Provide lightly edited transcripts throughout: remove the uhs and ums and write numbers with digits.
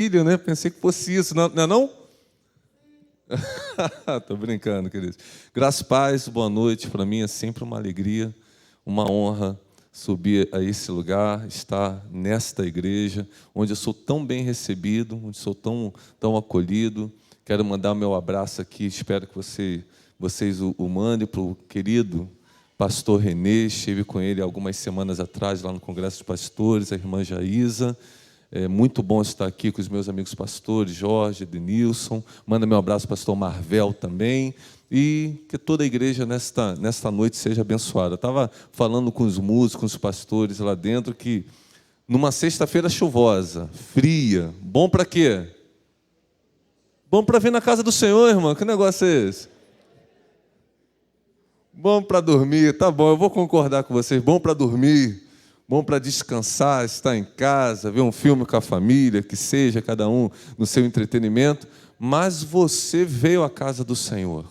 filho, né? Pensei que fosse isso, não é não? Tô brincando, queridos. Graças, paz, boa noite. Para mim é sempre uma alegria, uma honra subir a esse lugar, estar nesta igreja, onde eu sou tão bem recebido, onde sou tão acolhido. Quero mandar o meu abraço aqui, espero que vocês o mandem para o querido pastor Renê. Estive com ele algumas semanas atrás, lá no Congresso de Pastores, a irmã Jaísa. É muito bom estar aqui com os meus amigos pastores, Jorge, Denilson. Manda meu abraço para o pastor Marvel também. E que toda a igreja nesta noite seja abençoada. Eu estava falando com os músicos, com os pastores lá dentro, que numa sexta-feira chuvosa, fria, bom para quê? Bom para vir na casa do Senhor, irmão. Que negócio é esse? Bom para dormir, tá bom, eu vou concordar com vocês. Bom para dormir. Bom para descansar, estar em casa, ver um filme com a família, que seja, cada um no seu entretenimento. Mas você veio à casa do Senhor.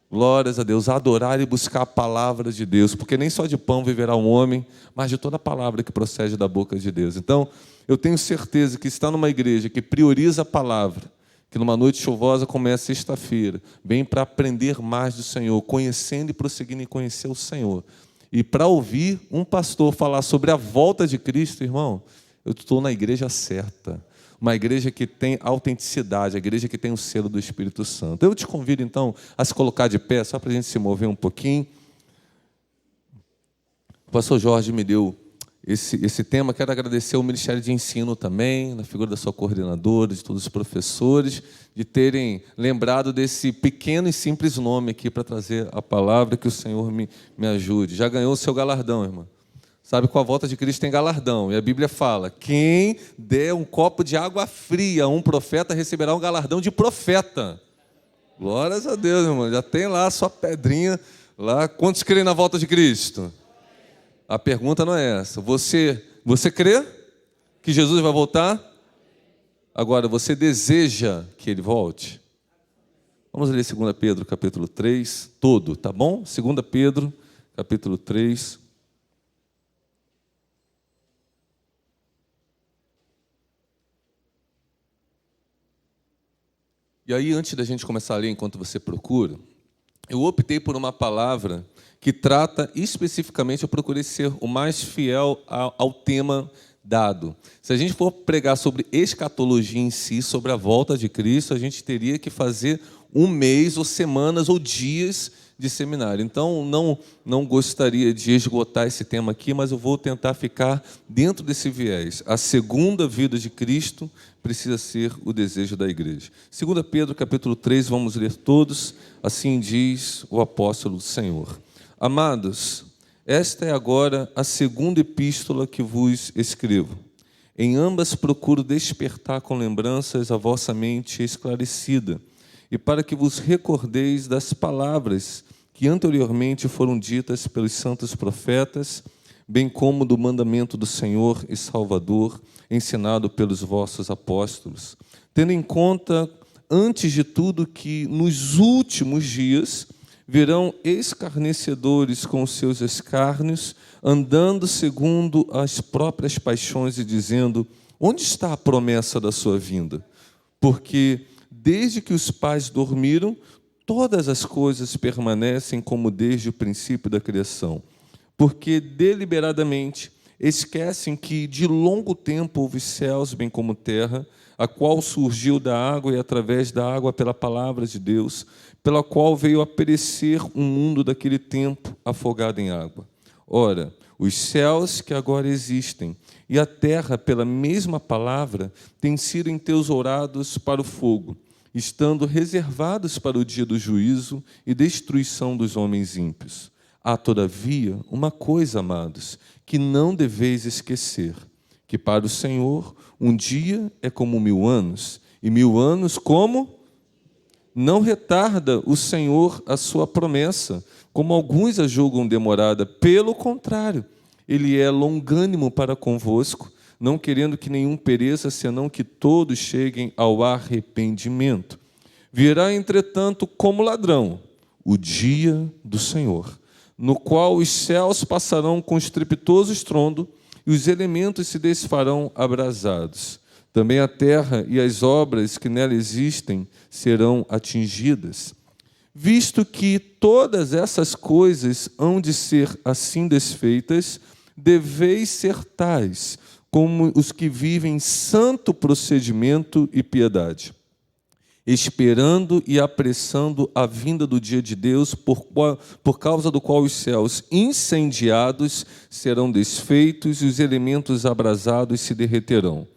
Glórias a Deus, adorar e buscar a palavra de Deus, porque nem só de pão viverá um homem, mas de toda a palavra que procede da boca de Deus. Então, eu tenho certeza que está numa igreja que prioriza a palavra, que numa noite chuvosa, como é a sexta-feira, vem para aprender mais do Senhor, conhecendo e prosseguindo em conhecer o Senhor. E para ouvir um pastor falar sobre a volta de Cristo, irmão, eu estou na igreja certa. Uma igreja que tem autenticidade, a igreja que tem o selo do Espírito Santo. Eu te convido, então, a se colocar de pé, só para a gente se mover um pouquinho. O pastor Jorge me deu esse tema. Quero agradecer ao Ministério de Ensino também, na figura da sua coordenadora, de todos os professores, de terem lembrado desse pequeno e simples nome aqui para trazer a palavra. Que o Senhor me ajude. Já ganhou o seu galardão, irmã. Sabe, com a volta de Cristo tem galardão. E a Bíblia fala, quem der um copo de água fria a um profeta receberá um galardão de profeta. Glórias a Deus, irmão. Já tem lá a sua pedrinha. Lá. Quantos creem na volta de Cristo? A pergunta não é essa. Você crê que Jesus vai voltar? Agora, você deseja que Ele volte? Vamos ler 2 Pedro, capítulo 3, todo, tá bom? 2 Pedro, capítulo 3. E aí, antes da gente começar a ler, enquanto você procura, eu optei por uma palavra que trata especificamente, eu procurei ser o mais fiel ao tema dado. Se a gente for pregar sobre escatologia em si, sobre a volta de Cristo, a gente teria que fazer um mês, ou semanas, ou dias de seminário. Então, não gostaria de esgotar esse tema aqui, mas eu vou tentar ficar dentro desse viés. A segunda vida de Cristo precisa ser o desejo da igreja. 2 Pedro, capítulo 3, vamos ler todos. Assim diz o apóstolo do Senhor. Amados, esta é agora a segunda epístola que vos escrevo. Em ambas procuro despertar com lembranças a vossa mente esclarecida, e para que vos recordeis das palavras que anteriormente foram ditas pelos santos profetas, bem como do mandamento do Senhor e Salvador, ensinado pelos vossos apóstolos, tendo em conta, antes de tudo, que nos últimos dias virão escarnecedores com os seus escárnios, andando segundo as próprias paixões e dizendo, onde está a promessa da sua vinda? Porque desde que os pais dormiram, todas as coisas permanecem como desde o princípio da criação. Porque deliberadamente esquecem que de longo tempo houve céus, bem como terra, a qual surgiu da água e através da água pela palavra de Deus, pela qual veio a perecer um mundo daquele tempo afogado em água. Ora, os céus que agora existem e a terra, pela mesma palavra, têm sido entesourados para o fogo, estando reservados para o dia do juízo e destruição dos homens ímpios. Há, todavia, uma coisa, amados, que não deveis esquecer, que para o Senhor um dia é como 1000 anos, e 1000 anos como... Não retarda o Senhor a sua promessa, como alguns a julgam demorada. Pelo contrário, Ele é longânimo para convosco, não querendo que nenhum pereça, senão que todos cheguem ao arrependimento. Virá, entretanto, como ladrão, o dia do Senhor, no qual os céus passarão com estrepitoso estrondo e os elementos se desfarão abrasados. Também a terra e as obras que nela existem serão atingidas. Visto que todas essas coisas hão de ser assim desfeitas, deveis ser tais como os que vivem santo procedimento e piedade, esperando e apressando a vinda do dia de Deus, por causa do qual os céus incendiados serão desfeitos e os elementos abrasados se derreterão.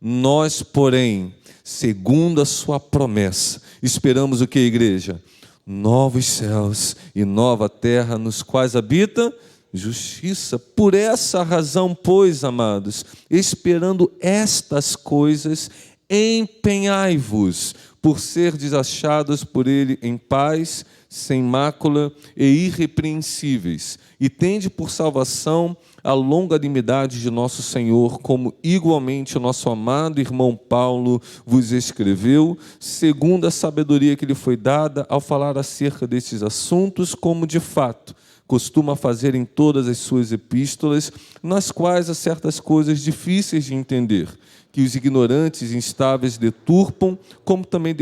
Nós, porém, segundo a sua promessa, esperamos o que, igreja? Novos céus e nova terra, nos quais habita justiça. Por essa razão, pois, amados, esperando estas coisas, empenhai-vos por ser desachados por ele em paz, sem mácula e irrepreensíveis, e tende por salvação a longanimidade de nosso Senhor, como igualmente o nosso amado irmão Paulo vos escreveu, segundo a sabedoria que lhe foi dada ao falar acerca destes assuntos, como de fato costuma fazer em todas as suas epístolas, nas quais há certas coisas difíceis de entender, que os ignorantes e instáveis deturpam, como também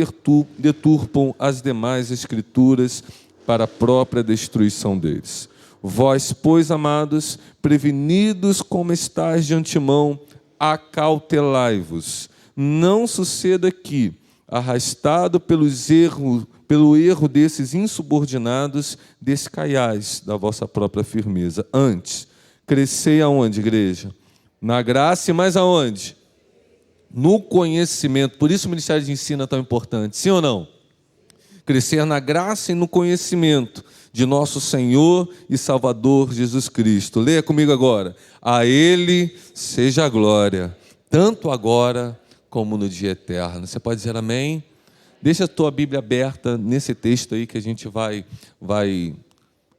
deturpam as demais escrituras para a própria destruição deles. Vós, pois, amados, prevenidos como estáis de antemão, acautelai-vos. Não suceda que, arrastado pelo erro desses insubordinados, descaiais da vossa própria firmeza. Antes, crescei aonde, igreja? Na graça e mais aonde? No conhecimento. Por isso o Ministério de Ensino é tão importante, sim ou não? Crescer na graça e no conhecimento de nosso Senhor e Salvador Jesus Cristo. Leia comigo agora. A Ele seja a glória, tanto agora como no dia eterno. Você pode dizer amém? Deixa a tua Bíblia aberta nesse texto aí que a gente vai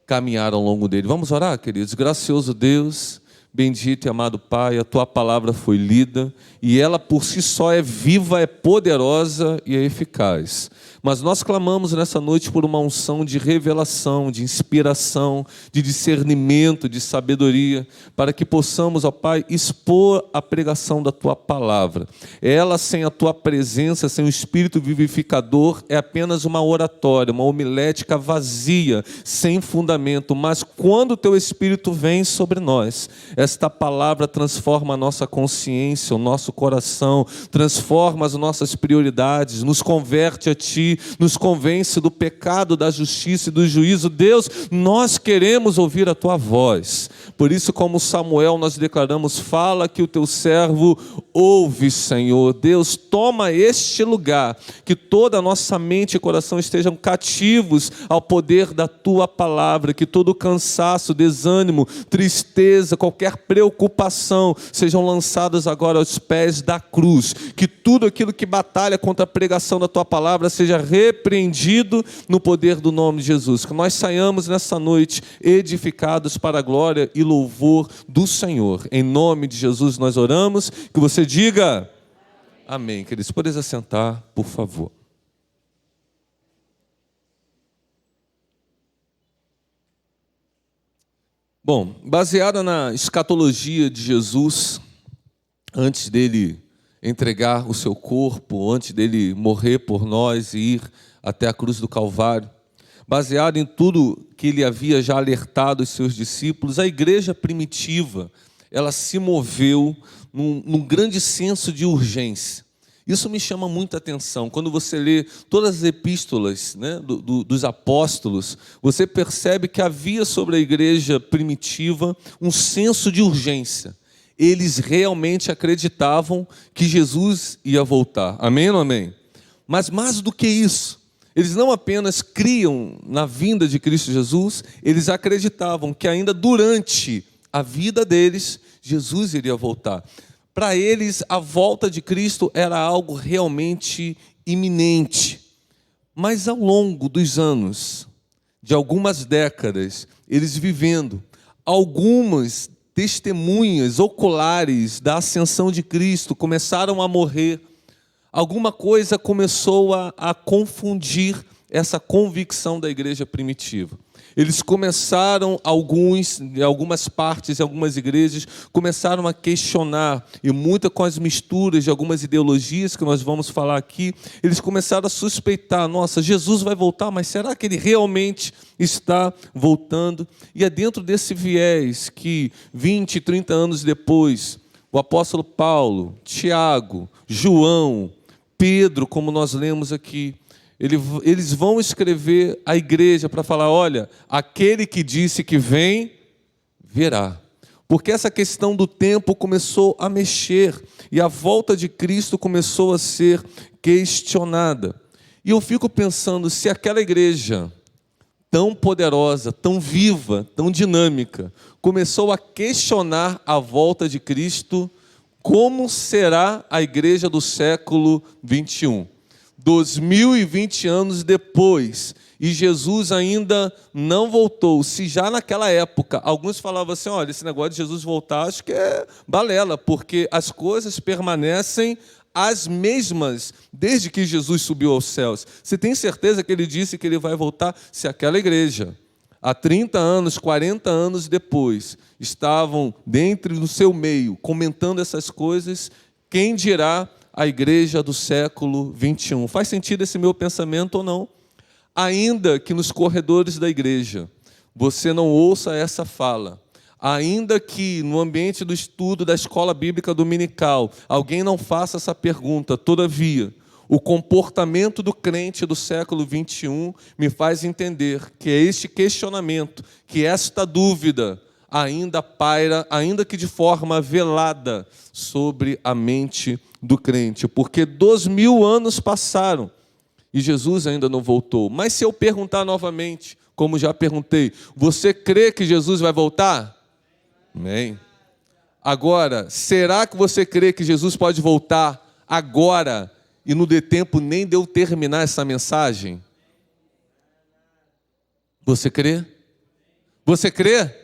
caminhar ao longo dele. Vamos orar, queridos? Gracioso Deus, bendito e amado Pai, a tua palavra foi lida e ela por si só é viva, é poderosa e é eficaz. Mas nós clamamos nessa noite por uma unção de revelação, de inspiração, de discernimento, de sabedoria, para que possamos, ó Pai, expor a pregação da Tua palavra. Ela, sem a Tua presença, sem o Espírito vivificador, é apenas uma oratória, uma homilética vazia, sem fundamento. Mas quando o Teu Espírito vem sobre nós, esta palavra transforma a nossa consciência, o nosso coração, transforma as nossas prioridades, nos converte a Ti, nos convence do pecado, da justiça e do juízo. Deus, nós queremos ouvir a Tua voz. Por isso, como Samuel, nós declaramos: fala que o Teu servo ouve, Senhor. Deus, toma este lugar, que toda a nossa mente e coração estejam cativos ao poder da Tua palavra, que todo cansaço, desânimo, tristeza, qualquer preocupação sejam lançadas agora aos pés da cruz, que tudo aquilo que batalha contra a pregação da Tua palavra seja repreendido no poder do nome de Jesus. Que nós saiamos nessa noite edificados para a glória e louvor do Senhor. Em nome de Jesus nós oramos. Que você diga amém. Queridos, podeis assentar, por favor. Bom, baseada na escatologia de Jesus, antes dele entregar o seu corpo, antes dele morrer por nós e ir até a cruz do Calvário, baseado em tudo que ele havia já alertado os seus discípulos, a igreja primitiva, ela se moveu num grande senso de urgência. Isso me chama muita atenção. Quando você lê todas as epístolas, né, dos apóstolos, você percebe que havia sobre a igreja primitiva um senso de urgência. Eles realmente acreditavam que Jesus ia voltar. Amém ou não amém? Mas mais do que isso, eles não apenas criam na vinda de Cristo Jesus, eles acreditavam que ainda durante a vida deles, Jesus iria voltar. Para eles, a volta de Cristo era algo realmente iminente. Mas ao longo dos anos, de algumas décadas, eles vivendo algumas testemunhas oculares da ascensão de Cristo começaram a morrer. Alguma coisa começou a confundir essa convicção da igreja primitiva. Eles começaram, em algumas partes, em algumas igrejas, começaram a questionar, e muita com as misturas de algumas ideologias que nós vamos falar aqui, eles começaram a suspeitar, nossa, Jesus vai voltar, mas será que ele realmente está voltando? E é dentro desse viés que 20, 30 anos depois, o apóstolo Paulo, Tiago, João, Pedro, como nós lemos aqui, eles vão escrever à igreja para falar, olha, aquele que disse que vem, virá. Porque essa questão do tempo começou a mexer e a volta de Cristo começou a ser questionada. E eu fico pensando, se aquela igreja tão poderosa, tão viva, tão dinâmica, começou a questionar a volta de Cristo, como será a igreja do século 21? 2020 anos depois, e Jesus ainda não voltou. Se já naquela época, alguns falavam assim, olha, esse negócio de Jesus voltar, acho que é balela, porque as coisas permanecem as mesmas desde que Jesus subiu aos céus. Você tem certeza que ele disse que ele vai voltar? Se aquela igreja, há 30 anos, 40 anos depois, estavam dentro do seu meio, comentando essas coisas, quem dirá a igreja do século 21. Faz sentido esse meu pensamento ou não? Ainda que nos corredores da igreja você não ouça essa fala, ainda que no ambiente do estudo da escola bíblica dominical alguém não faça essa pergunta, todavia, o comportamento do crente do século 21 me faz entender que é este questionamento, que esta dúvida ainda paira, ainda que de forma velada, sobre a mente do crente, porque 2000 anos passaram e Jesus ainda não voltou. Mas se eu perguntar novamente, como já perguntei, você crê que Jesus vai voltar? Amém. Agora, será que você crê que Jesus pode voltar agora e não dê tempo nem de eu terminar essa mensagem? Você crê? Você crê?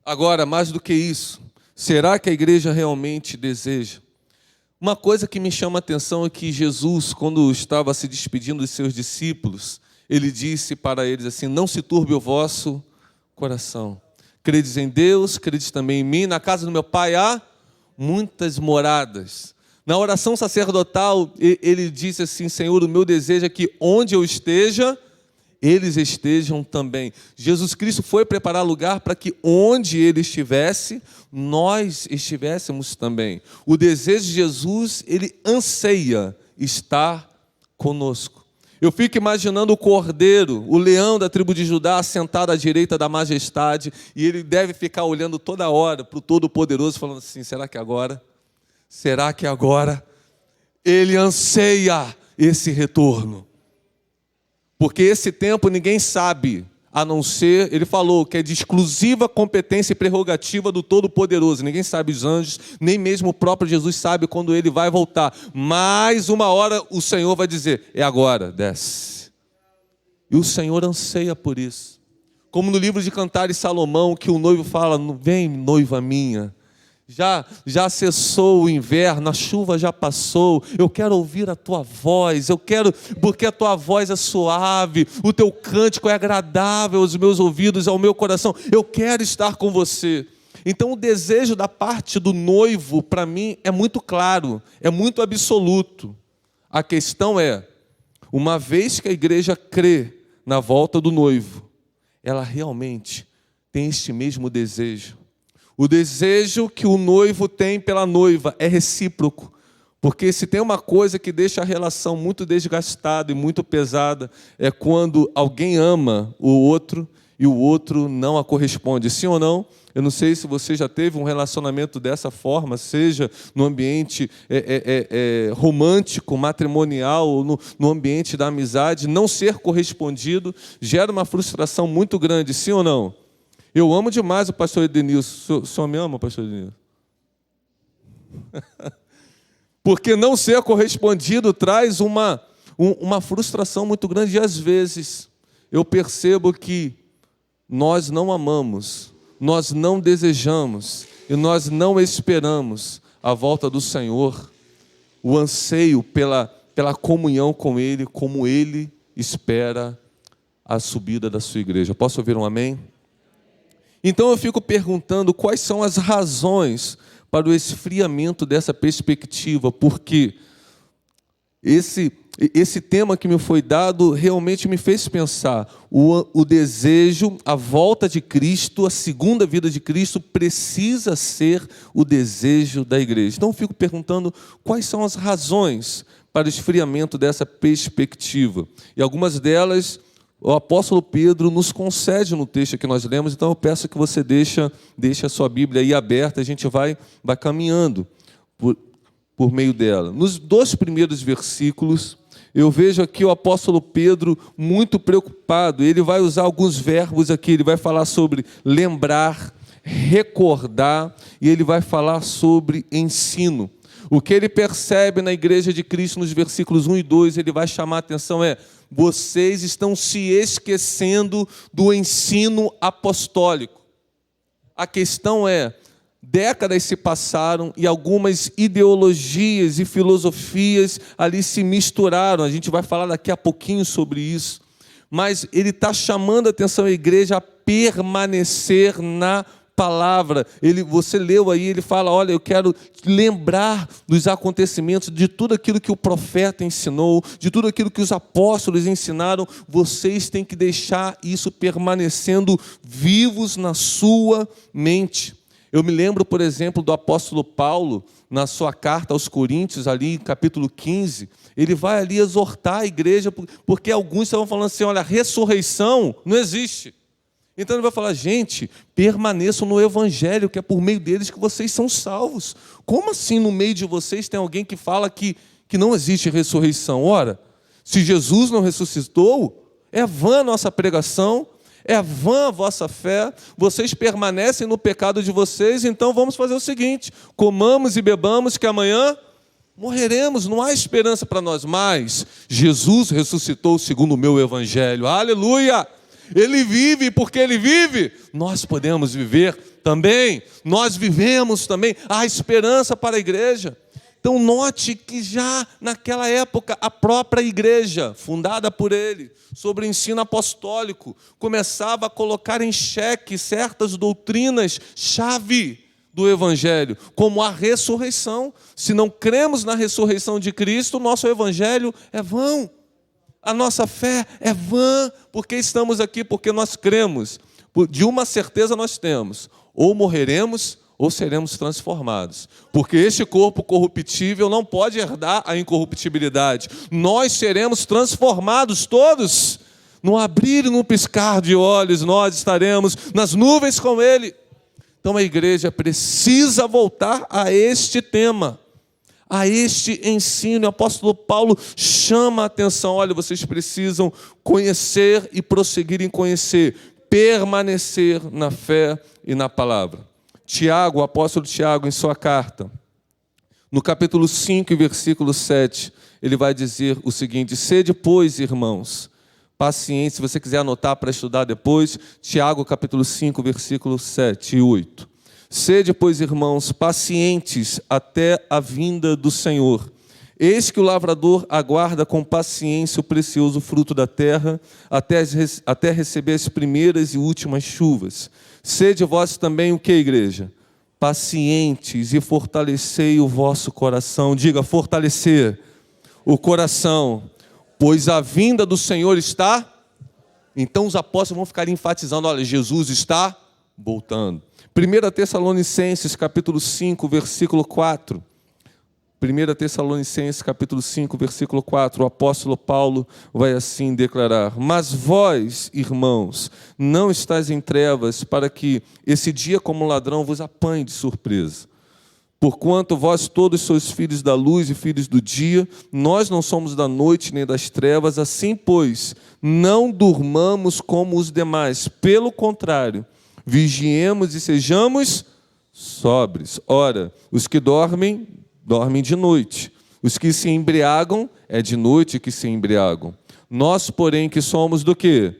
Agora, mais do que isso, será que a igreja realmente deseja? Uma coisa que me chama a atenção é que Jesus, quando estava se despedindo dos seus discípulos, ele disse para eles assim, não se turbe o vosso coração. Credes em Deus, credes também em mim. Na casa do meu Pai há muitas moradas. Na oração sacerdotal, ele disse assim, Senhor, o meu desejo é que onde eu esteja, eles estejam também. Jesus Cristo foi preparar lugar para que onde ele estivesse, nós estivéssemos também. O desejo de Jesus, ele anseia estar conosco. Eu fico imaginando o cordeiro, o leão da tribo de Judá, sentado à direita da majestade, e ele deve ficar olhando toda hora para o Todo-Poderoso, falando assim, será que agora? Será que agora? Ele anseia esse retorno. Porque esse tempo ninguém sabe, a não ser, ele falou que é de exclusiva competência e prerrogativa do Todo-Poderoso. Ninguém sabe, os anjos, nem mesmo o próprio Jesus sabe quando ele vai voltar. Mas uma hora o Senhor vai dizer, é agora, desce. E o Senhor anseia por isso. Como no livro de Cantares Salomão, que o noivo fala, vem noiva minha. Já cessou o inverno, a chuva já passou, eu quero ouvir a tua voz, porque a tua voz é suave, o teu cântico é agradável aos meus ouvidos, ao meu coração, eu quero estar com você. Então o desejo da parte do noivo, para mim, é muito claro, é muito absoluto. A questão é, uma vez que a igreja crê na volta do noivo, ela realmente tem este mesmo desejo. O desejo que o noivo tem pela noiva é recíproco, porque se tem uma coisa que deixa a relação muito desgastada e muito pesada, é quando alguém ama o outro e o outro não a corresponde. Sim ou não? Eu não sei se você já teve um relacionamento dessa forma, seja no ambiente romântico, matrimonial, ou no ambiente da amizade, não ser correspondido gera uma frustração muito grande, sim ou não? Eu amo demais o pastor Edenilson. O senhor me ama, pastor Edenilson? Porque não ser correspondido traz uma frustração muito grande. E às vezes eu percebo que nós não amamos, nós não desejamos e nós não esperamos a volta do Senhor, o anseio pela comunhão com Ele, como Ele espera a subida da sua igreja. Posso ouvir um amém? Então eu fico perguntando quais são as razões para o esfriamento dessa perspectiva, porque esse tema que me foi dado realmente me fez pensar. O desejo, a volta de Cristo, a segunda vida de Cristo precisa ser o desejo da igreja. Então eu fico perguntando quais são as razões para o esfriamento dessa perspectiva. E algumas delas o apóstolo Pedro nos concede no texto que nós lemos. Então eu peço que você deixe a sua Bíblia aí aberta, a gente vai caminhando por meio dela. Nos 2 primeiros versículos, eu vejo aqui o apóstolo Pedro muito preocupado. Ele vai usar alguns verbos aqui, ele vai falar sobre lembrar, recordar, e ele vai falar sobre ensino. O que ele percebe na igreja de Cristo nos versículos 1 e 2, ele vai chamar a atenção vocês estão se esquecendo do ensino apostólico. A questão décadas se passaram e algumas ideologias e filosofias ali se misturaram. A gente vai falar daqui a pouquinho sobre isso. Mas ele está chamando a atenção da igreja a permanecer na palavra. Você leu aí, ele fala, olha, eu quero lembrar dos acontecimentos, de tudo aquilo que o profeta ensinou, de tudo aquilo que os apóstolos ensinaram. Vocês têm que deixar isso permanecendo vivos na sua mente. Eu me lembro, por exemplo, do apóstolo Paulo, na sua carta aos Coríntios, ali capítulo 15, ele vai ali exortar a igreja, porque alguns estavam falando assim, olha, a ressurreição não existe. Então ele vai falar, gente, permaneçam no evangelho, que é por meio deles que vocês são salvos. Como assim no meio de vocês tem alguém que fala que não existe ressurreição? Ora, se Jesus não ressuscitou, é vã a nossa pregação, é vã a vossa fé, vocês permanecem no pecado de vocês, então vamos fazer o seguinte, comamos e bebamos que amanhã morreremos, não há esperança para nós mais. Jesus ressuscitou segundo o meu evangelho, aleluia! Ele vive, porque Ele vive, nós podemos viver também, nós vivemos também, há esperança para a igreja. Então note que já naquela época, a própria igreja, fundada por ele, sobre o ensino apostólico, começava a colocar em xeque certas doutrinas-chave do Evangelho, como a ressurreição. Se não cremos na ressurreição de Cristo, o nosso Evangelho é vão. A nossa fé é vã, porque estamos aqui, porque nós cremos. De uma certeza nós temos, ou morreremos, ou seremos transformados. Porque este corpo corruptível não pode herdar a incorruptibilidade. Nós seremos transformados todos. No abrir e no piscar de olhos, nós estaremos nas nuvens com Ele. Então a igreja precisa voltar a este tema, a este ensino. O apóstolo Paulo chama a atenção, olha, vocês precisam conhecer e prosseguir em conhecer, permanecer na fé e na palavra. Tiago, o apóstolo Tiago, em sua carta, no capítulo 5, versículo 7, ele vai dizer o seguinte: sede, pois, irmãos, pacientes. Se você quiser anotar para estudar depois, Tiago, capítulo 5, versículo 7 e 8. Sede, pois, irmãos, pacientes até a vinda do Senhor. Eis que o lavrador aguarda com paciência o precioso fruto da terra, até receber as primeiras e últimas chuvas. Sede vós também o que, igreja? Pacientes, e fortalecei o vosso coração. Diga, fortalecer o coração, pois a vinda do Senhor está. Então os apóstolos vão ficar enfatizando, olha, Jesus está voltando. 1 Tessalonicenses, capítulo 5, versículo 4. 1 Tessalonicenses, capítulo 5, versículo 4, o apóstolo Paulo vai assim declarar: mas vós, irmãos, não estáis em trevas, para que esse dia como ladrão vos apanhe de surpresa. Porquanto vós todos sois filhos da luz e filhos do dia, nós não somos da noite nem das trevas, assim, pois, não durmamos como os demais, pelo contrário, vigiemos e sejamos sóbrios. Ora, os que dormem de noite. Os que se embriagam, é de noite que se embriagam. Nós, porém, que somos do quê?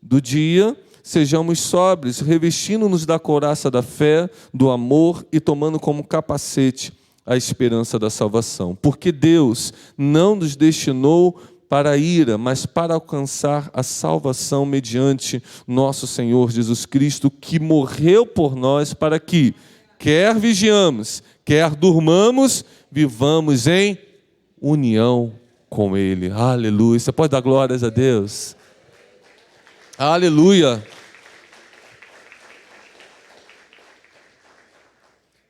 Do dia, sejamos sóbrios, revestindo-nos da couraça da fé, do amor e tomando como capacete a esperança da salvação. Porque Deus não nos destinou para a ira, mas para alcançar a salvação mediante nosso Senhor Jesus Cristo, que morreu por nós para que, quer vigiamos, quer durmamos, vivamos em união com Ele. Aleluia. Você pode dar glórias a Deus? Aleluia.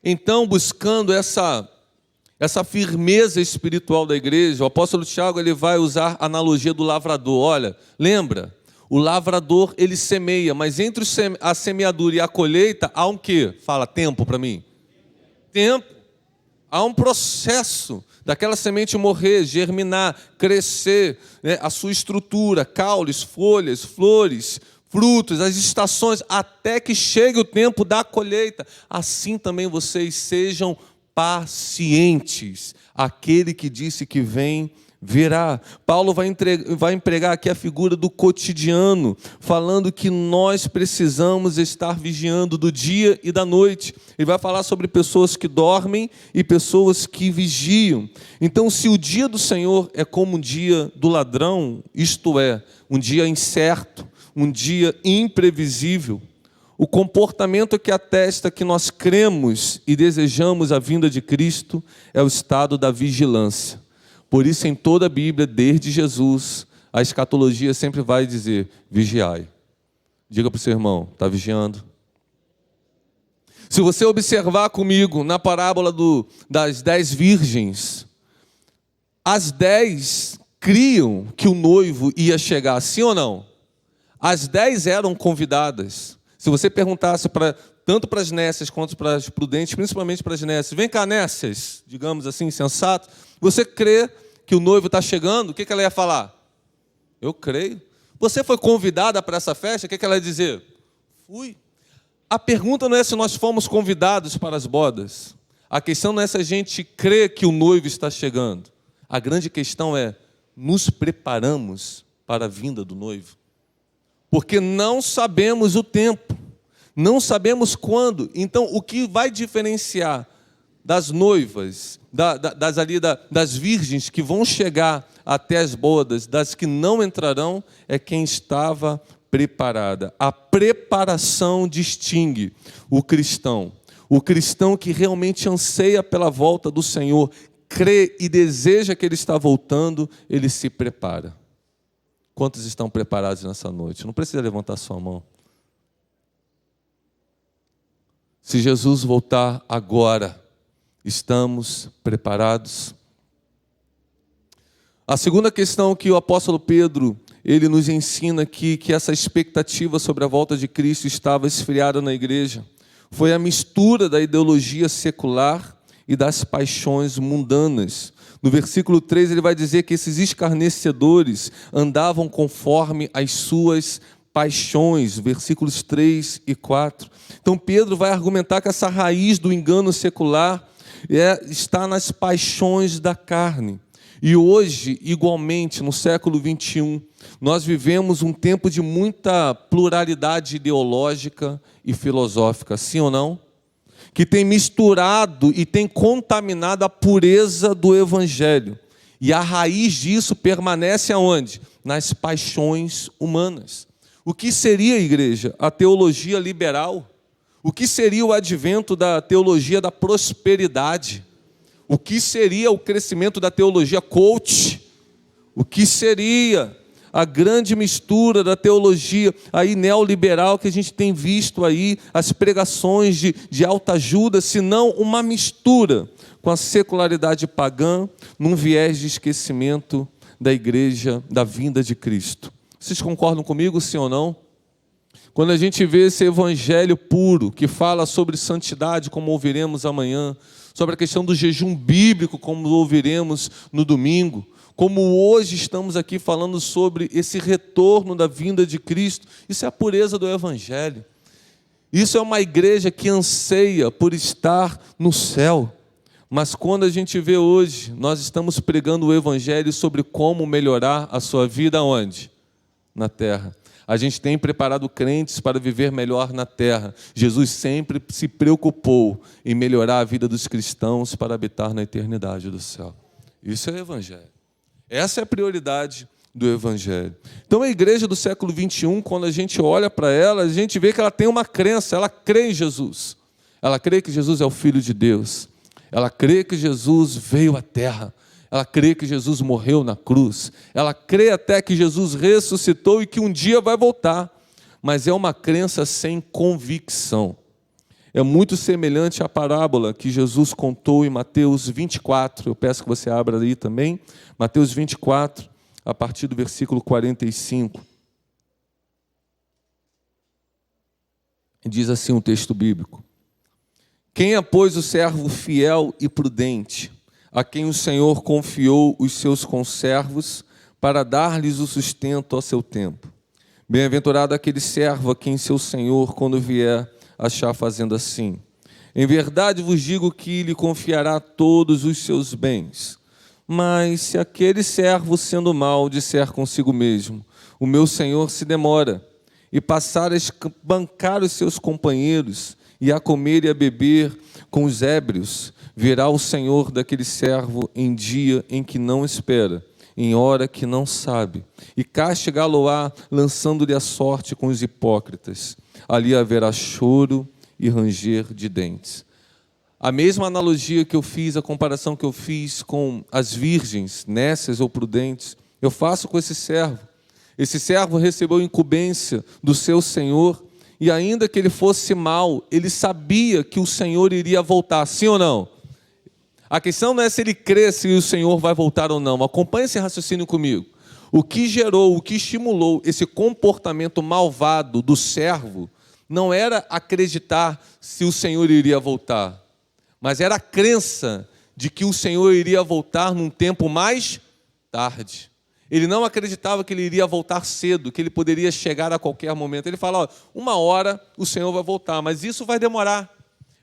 Então, buscando essa firmeza espiritual da igreja, o apóstolo Tiago ele vai usar a analogia do lavrador. Olha, lembra? O lavrador ele semeia, mas entre a semeadura e a colheita há um quê? Fala, tempo para mim. Tempo. Há um processo daquela semente morrer, germinar, crescer, né? A sua estrutura, caules, folhas, flores, frutos, as estações, até que chegue o tempo da colheita. Assim também vocês sejam pacientes. Aquele que disse que vem, virá. Paulo vai empregar aqui a figura do cotidiano, falando que nós precisamos estar vigiando do dia e da noite. Ele vai falar sobre pessoas que dormem e pessoas que vigiam. Então, se o dia do Senhor é como o dia do ladrão, isto é, um dia incerto, um dia imprevisível, o comportamento que atesta que nós cremos e desejamos a vinda de Cristo é o estado da vigilância. Por isso, em toda a Bíblia, desde Jesus, a escatologia sempre vai dizer, vigiai. Diga para o seu irmão, está vigiando? Se você observar comigo na parábola das 10 virgens, as 10 criam que o noivo ia chegar, sim ou não? As 10 eram convidadas. Se você perguntasse tanto para as nécias quanto para as prudentes, principalmente para as nécias, vem cá, nécias, digamos assim, sensato, você crê que o noivo está chegando? O que ela ia falar? Eu creio. Você foi convidada para essa festa? O que ela ia dizer? Fui. A pergunta não é se nós fomos convidados para as bodas. A questão não é se a gente crê que o noivo está chegando. A grande questão é, nos preparamos para a vinda do noivo? Porque não sabemos o tempo, não sabemos quando. Então, o que vai diferenciar das noivas, das virgens que vão chegar até as bodas, das que não entrarão, é quem estava preparada. A preparação distingue o cristão que realmente anseia pela volta do Senhor, crê e deseja que Ele está voltando, ele se prepara. Quantos estão preparados nessa noite? Não precisa levantar sua mão. Se Jesus voltar agora, estamos preparados? A segunda questão que o apóstolo Pedro, ele nos ensina aqui, que essa expectativa sobre a volta de Cristo estava esfriada na igreja, foi a mistura da ideologia secular e das paixões mundanas. No versículo 3 ele vai dizer que esses escarnecedores andavam conforme as suas paixões, versículos 3 e 4. Então Pedro vai argumentar que essa raiz do engano secular está nas paixões da carne. E hoje, igualmente, no século 21, nós vivemos um tempo de muita pluralidade ideológica e filosófica, sim ou não? Que tem misturado e tem contaminado a pureza do Evangelho. E a raiz disso permanece aonde? Nas paixões humanas. O que seria, igreja, a teologia liberal? O que seria o advento da teologia da prosperidade? O que seria o crescimento da teologia coach? O que seria a grande mistura da teologia aí neoliberal que a gente tem visto aí, as pregações de autoajuda, senão uma mistura com a secularidade pagã, num viés de esquecimento da igreja, da vinda de Cristo. Vocês concordam comigo, sim ou não? Quando a gente vê esse evangelho puro, que fala sobre santidade, como ouviremos amanhã, sobre a questão do jejum bíblico, como ouviremos no domingo, como hoje estamos aqui falando sobre esse retorno da vinda de Cristo, isso é a pureza do Evangelho. Isso é uma igreja que anseia por estar no céu. Mas quando a gente vê hoje, nós estamos pregando o Evangelho sobre como melhorar a sua vida onde? Na terra. A gente tem preparado crentes para viver melhor na terra. Jesus sempre se preocupou em melhorar a vida dos cristãos para habitar na eternidade do céu. Isso é o Evangelho. Essa é a prioridade do Evangelho. Então, a igreja do século XXI, quando a gente olha para ela, a gente vê que ela tem uma crença, ela crê em Jesus. Ela crê que Jesus é o Filho de Deus. Ela crê que Jesus veio à terra. Ela crê que Jesus morreu na cruz. Ela crê até que Jesus ressuscitou e que um dia vai voltar. Mas é uma crença sem convicção. É muito semelhante à parábola que Jesus contou em Mateus 24. Eu peço que você abra aí também. Mateus 24, a partir do versículo 45. Diz assim um texto bíblico: quem é, pois, o servo fiel e prudente, a quem o Senhor confiou os seus conservos para dar-lhes o sustento ao seu tempo? Bem-aventurado aquele servo a quem seu Senhor, quando vier, achar fazendo assim. Em verdade vos digo que lhe confiará todos os seus bens. Mas se aquele servo, sendo mau, disser consigo mesmo: o meu Senhor se demora, e passar a espancar os seus companheiros, e a comer e a beber com os ébrios, virá o Senhor daquele servo em dia em que não espera, em hora que não sabe, e castigá-lo-á, lançando-lhe a sorte com os hipócritas. Ali haverá choro e ranger de dentes. A mesma analogia que eu fiz, a comparação que eu fiz com as virgens, nécias ou prudentes, eu faço com esse servo. Esse servo recebeu incumbência do seu Senhor, e ainda que ele fosse mau, ele sabia que o Senhor iria voltar, sim ou não? A questão não é se ele crê se o Senhor vai voltar ou não. Acompanhe esse raciocínio comigo. O que gerou, o que estimulou esse comportamento malvado do servo não era acreditar se o Senhor iria voltar, mas era a crença de que o Senhor iria voltar num tempo mais tarde. Ele não acreditava que ele iria voltar cedo, que ele poderia chegar a qualquer momento. Ele fala: ó, uma hora o Senhor vai voltar, mas isso vai demorar.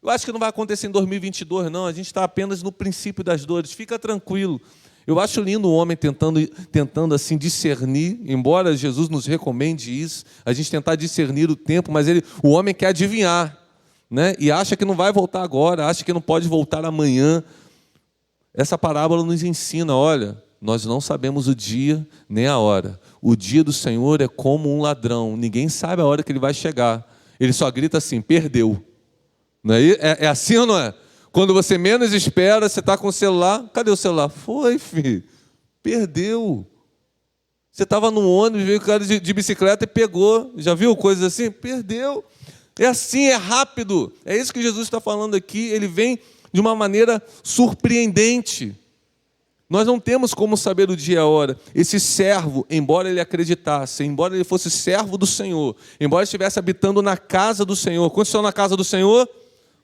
Eu acho que não vai acontecer em 2022, não. A gente está apenas no princípio das dores. Fica tranquilo. Eu acho lindo o homem tentando assim discernir, embora Jesus nos recomende isso, a gente tentar discernir o tempo, mas o homem quer adivinhar, né? E acha que não vai voltar agora, acha que não pode voltar amanhã. Essa parábola nos ensina: olha, nós não sabemos o dia nem a hora. O dia do Senhor é como um ladrão. Ninguém sabe a hora que ele vai chegar. Ele só grita assim: perdeu. Não é assim ou não é? Quando você menos espera, você está com o celular. Cadê o celular? Foi, filho. Perdeu. Você estava no ônibus, veio o cara de bicicleta e pegou. Já viu coisas assim? Perdeu. É assim, é rápido. É isso que Jesus está falando aqui. Ele vem de uma maneira surpreendente. Nós não temos como saber o dia e a hora. Esse servo, embora ele acreditasse, embora ele fosse servo do Senhor, embora estivesse habitando na casa do Senhor. Quantos estão na casa do Senhor?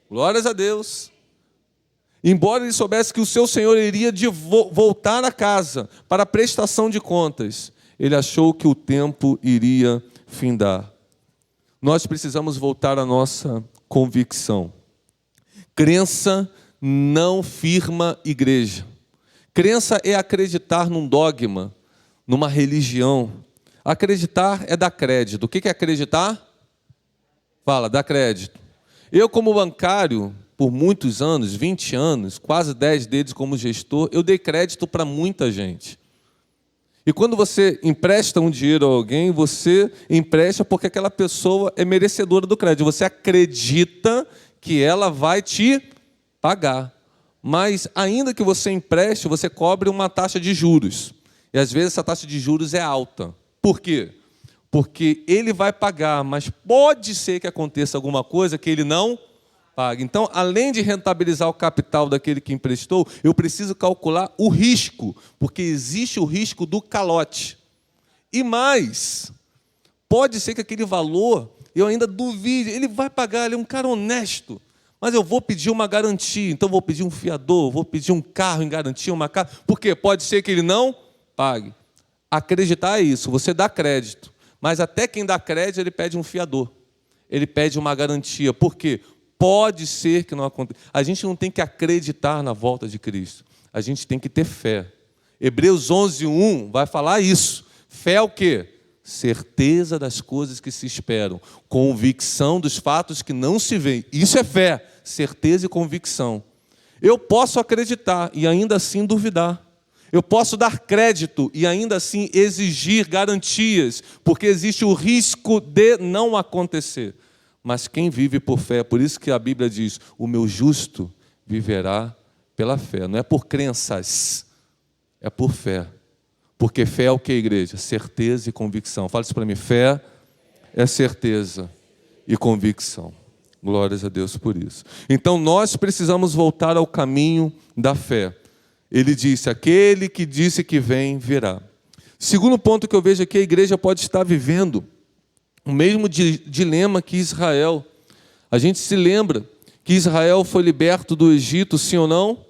Glórias a Deus. Embora ele soubesse que o seu Senhor iria voltar a casa para a prestação de contas, ele achou que o tempo iria findar. Nós precisamos voltar à nossa convicção. Crença não firma igreja. Crença é acreditar num dogma, numa religião. Acreditar é dar crédito. O que é acreditar? Fala, dar crédito. Eu, como bancário, por muitos anos, 20 anos, quase 10 deles como gestor, eu dei crédito para muita gente. E quando você empresta um dinheiro a alguém, você empresta porque aquela pessoa é merecedora do crédito. Você acredita que ela vai te pagar. Mas, ainda que você empreste, você cobre uma taxa de juros. E, às vezes, essa taxa de juros é alta. Por quê? Porque ele vai pagar, mas pode ser que aconteça alguma coisa que ele não pague. Então, além de rentabilizar o capital daquele que emprestou, eu preciso calcular o risco, porque existe o risco do calote. E mais, pode ser que aquele valor, eu ainda duvide, ele vai pagar, ele é um cara honesto. Mas eu vou pedir uma garantia, então vou pedir um fiador, vou pedir um carro em garantia, uma casa. Por quê? Pode ser que ele não pague. Acreditar é isso, você dá crédito. Mas até quem dá crédito, ele pede um fiador. Ele pede uma garantia. Por quê? Pode ser que não aconteça. A gente não tem que acreditar na volta de Cristo. A gente tem que ter fé. Hebreus 11:1 vai falar isso. Fé é o quê? Certeza das coisas que se esperam, convicção dos fatos que não se veem. Isso é fé, certeza e convicção. Eu posso acreditar e ainda assim duvidar. Eu posso dar crédito e ainda assim exigir garantias, porque existe o risco de não acontecer. Mas quem vive por fé, por isso que a Bíblia diz, o meu justo viverá pela fé. Não é por crenças, é por fé. Porque fé é o que, igreja? Certeza e convicção. Fala isso para mim, fé é certeza e convicção. Glórias a Deus por isso. Então nós precisamos voltar ao caminho da fé. Ele disse, aquele que disse que vem, virá. Segundo ponto que eu vejo aqui, a igreja pode estar vivendo o mesmo dilema que Israel. A gente se lembra que Israel foi liberto do Egito, sim ou não?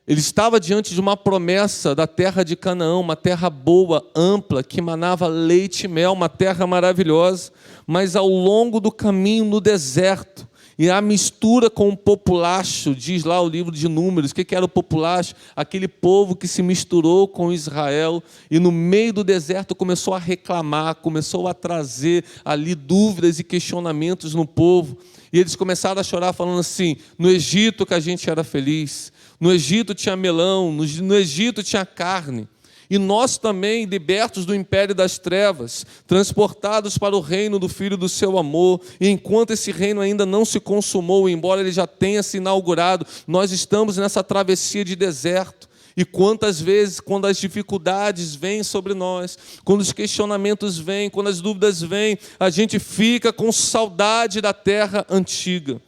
Ele estava diante de uma promessa da terra de Canaã, uma terra boa, ampla, que manava leite e mel, uma terra maravilhosa. Mas ao longo do caminho no deserto, e a mistura com o populacho, diz lá o livro de Números, o que era o populacho? Aquele povo que se misturou com Israel e no meio do deserto começou a reclamar, começou a trazer ali dúvidas e questionamentos no povo. E eles começaram a chorar falando assim, no Egito que a gente era feliz, no Egito tinha melão, no Egito tinha carne. E nós também, libertos do império das trevas, transportados para o reino do Filho do seu amor, e enquanto esse reino ainda não se consumou, embora ele já tenha se inaugurado, nós estamos nessa travessia de deserto. E quantas vezes, quando as dificuldades vêm sobre nós, quando os questionamentos vêm, quando as dúvidas vêm, a gente fica com saudade da terra antiga.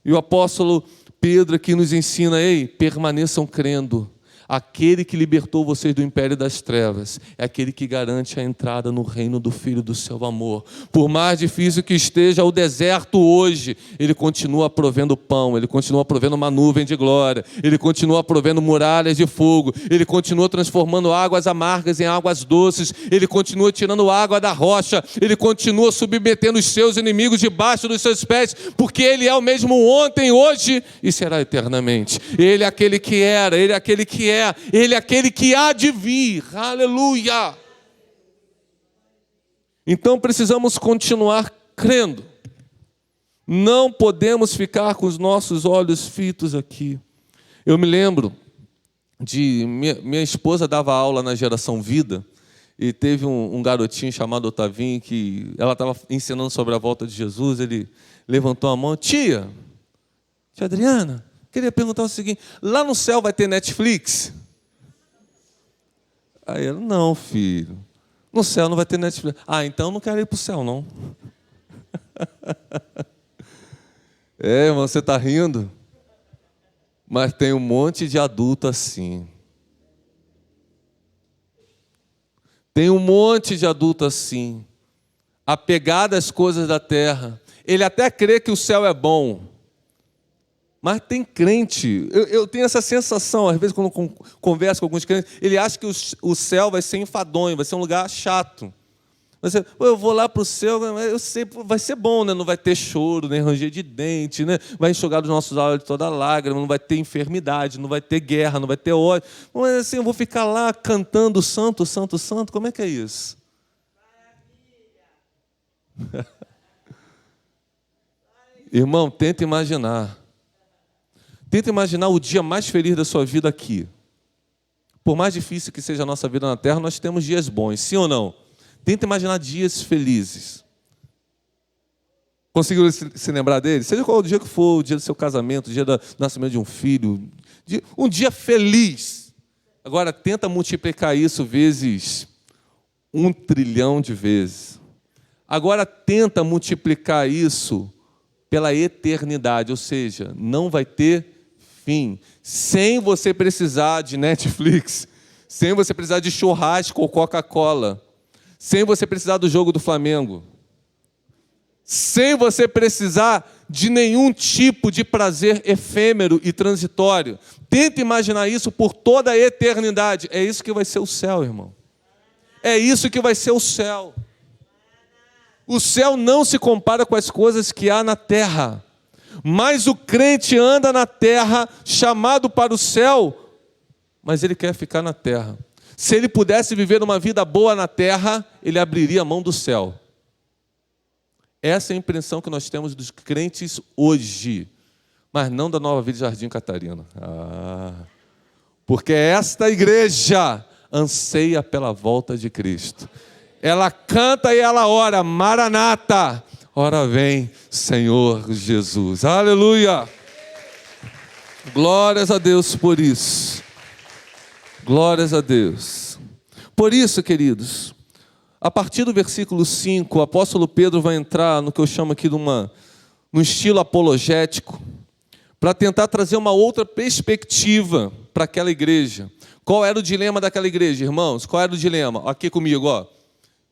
E o apóstolo Pedro aqui nos ensina, ei, permaneçam crendo. Aquele que libertou vocês do império das trevas é aquele que garante a entrada no reino do Filho do seu amor. Por mais difícil que esteja o deserto hoje, Ele continua provendo pão, Ele continua provendo uma nuvem de glória, Ele continua provendo muralhas de fogo, Ele continua transformando águas amargas em águas doces, Ele continua tirando água da rocha, Ele continua submetendo os seus inimigos debaixo dos seus pés, porque Ele é o mesmo ontem, hoje e será eternamente. Ele é aquele que era, Ele é aquele que é, Ele é aquele que há de vir, aleluia. Então precisamos continuar crendo, não podemos ficar com os nossos olhos fitos aqui. Eu me lembro de, minha esposa dava aula na Geração Vida, e teve um garotinho chamado Otavinho, que ela estava ensinando sobre a volta de Jesus, ele levantou a mão, tia Adriana, queria perguntar o seguinte, lá no céu vai ter Netflix? Aí ela, não, filho, no céu não vai ter Netflix. Ah, então não quero ir para o céu, não. É, irmão, você está rindo? Mas tem um monte de adulto assim. Tem um monte de adulto assim, apegado às coisas da terra. Ele até crê que o céu é bom. Mas tem crente, eu tenho essa sensação, às vezes quando converso com alguns crentes, ele acha que o céu vai ser enfadonho, vai ser um lugar chato. Você, eu vou lá para o céu, eu sei, vai ser bom, né? Não vai ter choro, nem ranger de dente, né? Vai enxugar dos nossos olhos toda lágrima, não vai ter enfermidade, não vai ter guerra, não vai ter ódio. Mas assim, eu vou ficar lá cantando santo, santo, santo, como é que é isso? Irmão, tenta imaginar. Tenta imaginar o dia mais feliz da sua vida aqui. Por mais difícil que seja a nossa vida na terra, nós temos dias bons, sim ou não? Tenta imaginar dias felizes. Conseguiu se lembrar deles? Seja qual o dia que for, o dia do seu casamento, o dia do nascimento de um filho, um dia feliz. Agora, tenta multiplicar isso vezes 1 trilhão de vezes. Agora, tenta multiplicar isso pela eternidade, ou seja, não vai ter fim, sem você precisar de Netflix, sem você precisar de churrasco ou Coca-Cola, sem você precisar do jogo do Flamengo, sem você precisar de nenhum tipo de prazer efêmero e transitório. Tenta imaginar isso por toda a eternidade. É isso que vai ser o céu, irmão. É isso que vai ser o céu. O céu não se compara com as coisas que há na terra. Mas o crente anda na terra, chamado para o céu, mas ele quer ficar na terra. Se ele pudesse viver uma vida boa na terra, ele abriria a mão do céu. Essa é a impressão que nós temos dos crentes hoje, mas não da Nova Vida de Jardim Catarina. Porque esta igreja anseia pela volta de Cristo. Ela canta e ela ora, Maranata, ora vem, Senhor Jesus. Aleluia! Glórias a Deus por isso. Glórias a Deus. Por isso, queridos, a partir do versículo 5, o apóstolo Pedro vai entrar no que eu chamo aqui de num estilo apologético, para tentar trazer uma outra perspectiva para aquela igreja. Qual era o dilema daquela igreja, irmãos? Qual era o dilema? Aqui comigo, ó.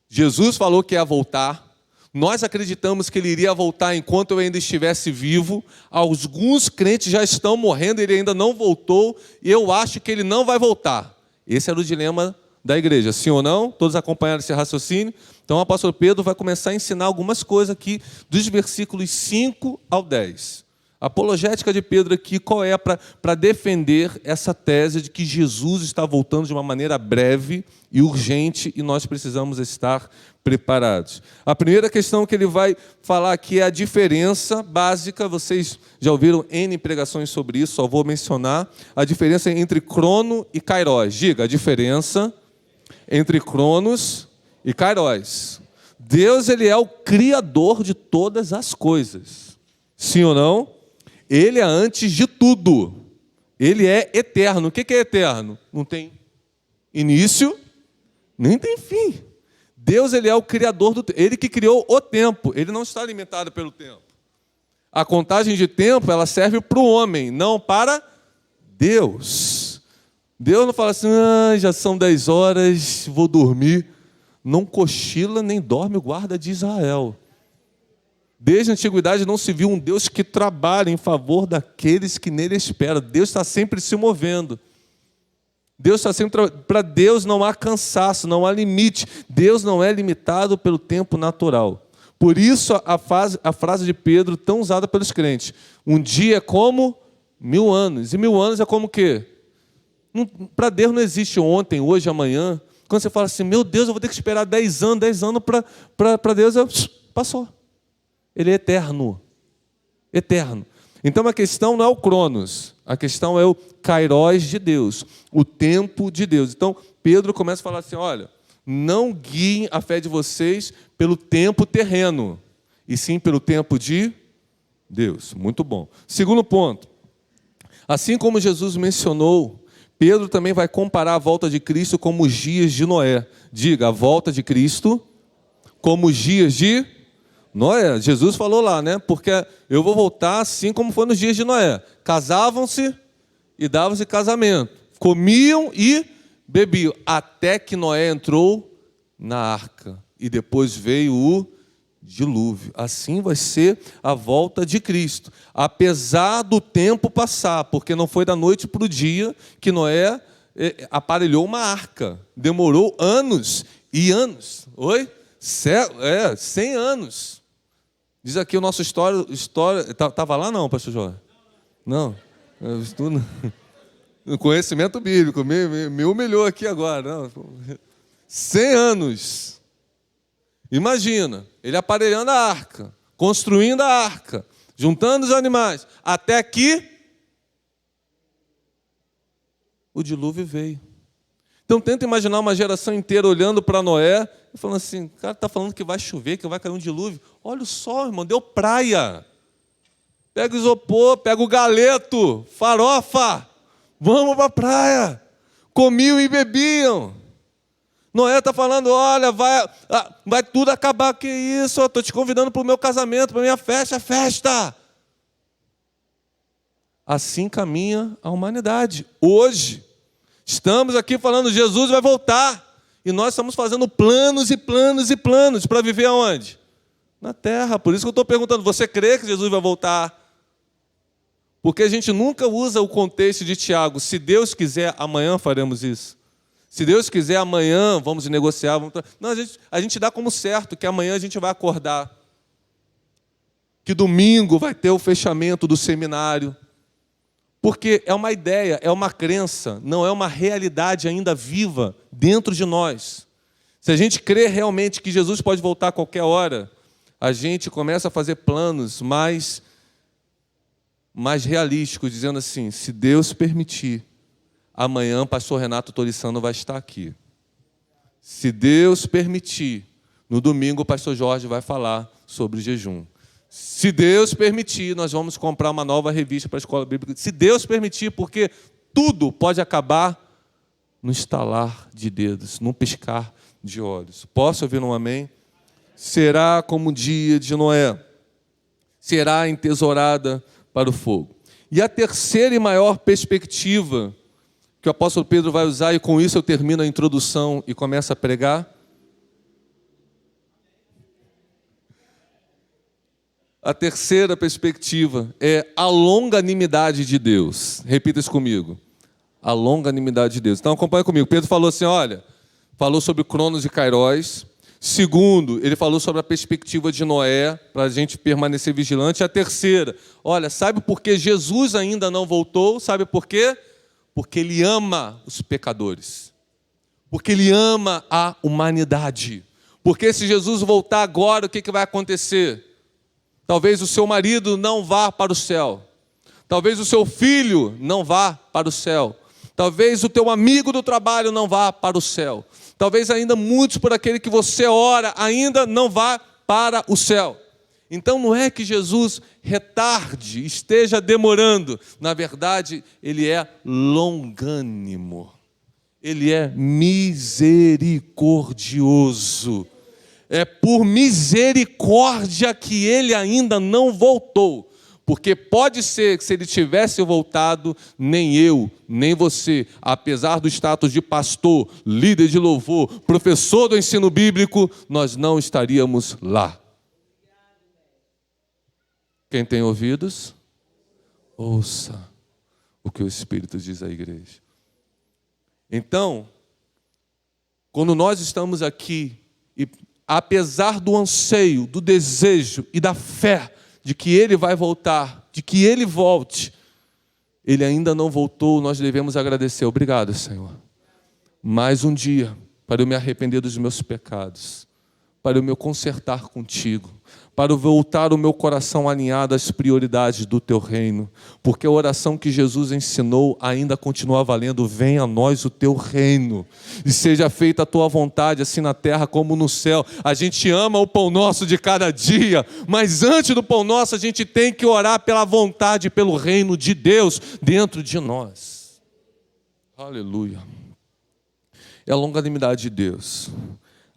Jesus falou que ia voltar. Nós acreditamos que ele iria voltar enquanto eu ainda estivesse vivo. Alguns crentes já estão morrendo, ele ainda não voltou. E eu acho que ele não vai voltar. Esse era o dilema da igreja, sim ou não? Todos acompanharam esse raciocínio? Então o apóstolo Pedro vai começar a ensinar algumas coisas aqui, dos versículos 5 ao 10. A apologética de Pedro aqui, qual é para defender essa tese de que Jesus está voltando de uma maneira breve e urgente e nós precisamos estar preparados. A primeira questão que ele vai falar aqui é a diferença básica, vocês já ouviram N pregações sobre isso, só vou mencionar a diferença entre crono e kairos. Diga, a diferença entre cronos e kairos. Deus, ele é o criador de todas as coisas. Sim ou não? Ele é antes de tudo. Ele é eterno. O que é eterno? Não tem início, nem tem fim. Deus, ele é o criador do tempo. Ele que criou o tempo. Ele não está limitado pelo tempo. A contagem de tempo, ela serve para o homem, não para Deus. Deus não fala assim, já são 10 horas, vou dormir. Não cochila nem dorme o guarda de Israel. Desde a antiguidade não se viu um Deus que trabalha em favor daqueles que nele esperam. Deus está sempre se movendo. Deus está sempre para Deus não há cansaço, não há limite. Deus não é limitado pelo tempo natural. Por isso a frase de Pedro tão usada pelos crentes. Um dia é como 1000 anos. E 1000 anos é como o quê? Para Deus não existe ontem, hoje, amanhã. Quando você fala assim, meu Deus, eu vou ter que esperar 10 anos para Deus, passou. Ele é eterno. Eterno. Então a questão não é o cronos, a questão é o kairos de Deus, o tempo de Deus. Então Pedro começa a falar assim, olha, não guiem a fé de vocês pelo tempo terreno, e sim pelo tempo de Deus. Muito bom. Segundo ponto, assim como Jesus mencionou, Pedro também vai comparar a volta de Cristo como os dias de Noé. Diga, a volta de Cristo como os dias de Noé. Jesus falou lá, né? Porque eu vou voltar assim como foi nos dias de Noé. Casavam-se e davam-se casamento. Comiam e bebiam. Até que Noé entrou na arca. E depois veio o dilúvio. Assim vai ser a volta de Cristo. Apesar do tempo passar. Porque não foi da noite para o dia que Noé aparelhou uma arca. Demorou anos e anos. Oi? 100 anos. Diz aqui o nosso história estava lá não, pastor Jorge? Não, eu estudo conhecimento bíblico, me humilhou aqui agora. Não. 100 anos. Imagina, ele aparelhando a arca, construindo a arca, juntando os animais, até que o dilúvio veio. Então tenta imaginar uma geração inteira olhando para Noé e falando assim, o cara está falando que vai chover, que vai cair um dilúvio. Olha o sol, irmão, deu praia. Pega o isopor, pega o galeto, farofa, vamos para a praia. Comiam e bebiam. Noé está falando, olha, vai tudo acabar, que isso, estou te convidando para o meu casamento, para a minha festa. Assim caminha a humanidade. Hoje, estamos aqui falando, Jesus vai voltar. E nós estamos fazendo planos e planos e planos para viver aonde? Na terra. Por isso que eu estou perguntando, você crê que Jesus vai voltar? Porque a gente nunca usa o contexto de Tiago, se Deus quiser, amanhã faremos isso. Se Deus quiser, amanhã vamos negociar. Não, a gente dá como certo que amanhã a gente vai acordar. Que domingo vai ter o fechamento do seminário. Porque é uma ideia, é uma crença, não é uma realidade ainda viva dentro de nós. Se a gente crê realmente que Jesus pode voltar a qualquer hora, a gente começa a fazer planos mais realísticos, dizendo assim, se Deus permitir, amanhã pastor Renato Torissano vai estar aqui. Se Deus permitir, no domingo o pastor Jorge vai falar sobre jejum. Se Deus permitir, nós vamos comprar uma nova revista para a escola bíblica. Se Deus permitir, porque tudo pode acabar no estalar de dedos, num piscar de olhos. Posso ouvir um amém? Será como o dia de Noé. Será entesourada para o fogo. E a terceira e maior perspectiva que o apóstolo Pedro vai usar, e com isso eu termino a introdução e começo a pregar. A terceira perspectiva é a longanimidade de Deus. Repita isso comigo. A longanimidade de Deus. Então acompanha comigo. Pedro falou assim, olha, falou sobre Cronos e Kairos. Segundo, ele falou sobre a perspectiva de Noé, para a gente permanecer vigilante. A terceira, olha, sabe por que Jesus ainda não voltou? Sabe por quê? Porque ele ama os pecadores. Porque ele ama a humanidade. Porque se Jesus voltar agora, o que vai acontecer? Talvez o seu marido não vá para o céu. Talvez o seu filho não vá para o céu. Talvez o teu amigo do trabalho não vá para o céu. Talvez ainda muitos por aquele que você ora ainda não vá para o céu. Então não é que Jesus retarde, esteja demorando. Na verdade, ele é longânimo. Ele é misericordioso. É por misericórdia que ele ainda não voltou. Porque pode ser que se ele tivesse voltado, nem eu, nem você, apesar do status de pastor, líder de louvor, professor do ensino bíblico, nós não estaríamos lá. Quem tem ouvidos, ouça o que o Espírito diz à igreja. Então, quando nós estamos aqui, e apesar do anseio, do desejo e da fé, de que ele vai voltar, de que ele volte, ele ainda não voltou, nós devemos agradecer. Obrigado, Senhor. Mais um dia para eu me arrepender dos meus pecados, para eu me consertar contigo, para eu voltar o meu coração alinhado às prioridades do teu reino, porque a oração que Jesus ensinou ainda continua valendo. Venha a nós o teu reino, e seja feita a tua vontade, assim na terra como no céu. A gente ama o pão nosso de cada dia, mas antes do pão nosso a gente tem que orar pela vontade, pelo reino de Deus dentro de nós. Aleluia. É a longanimidade de Deus.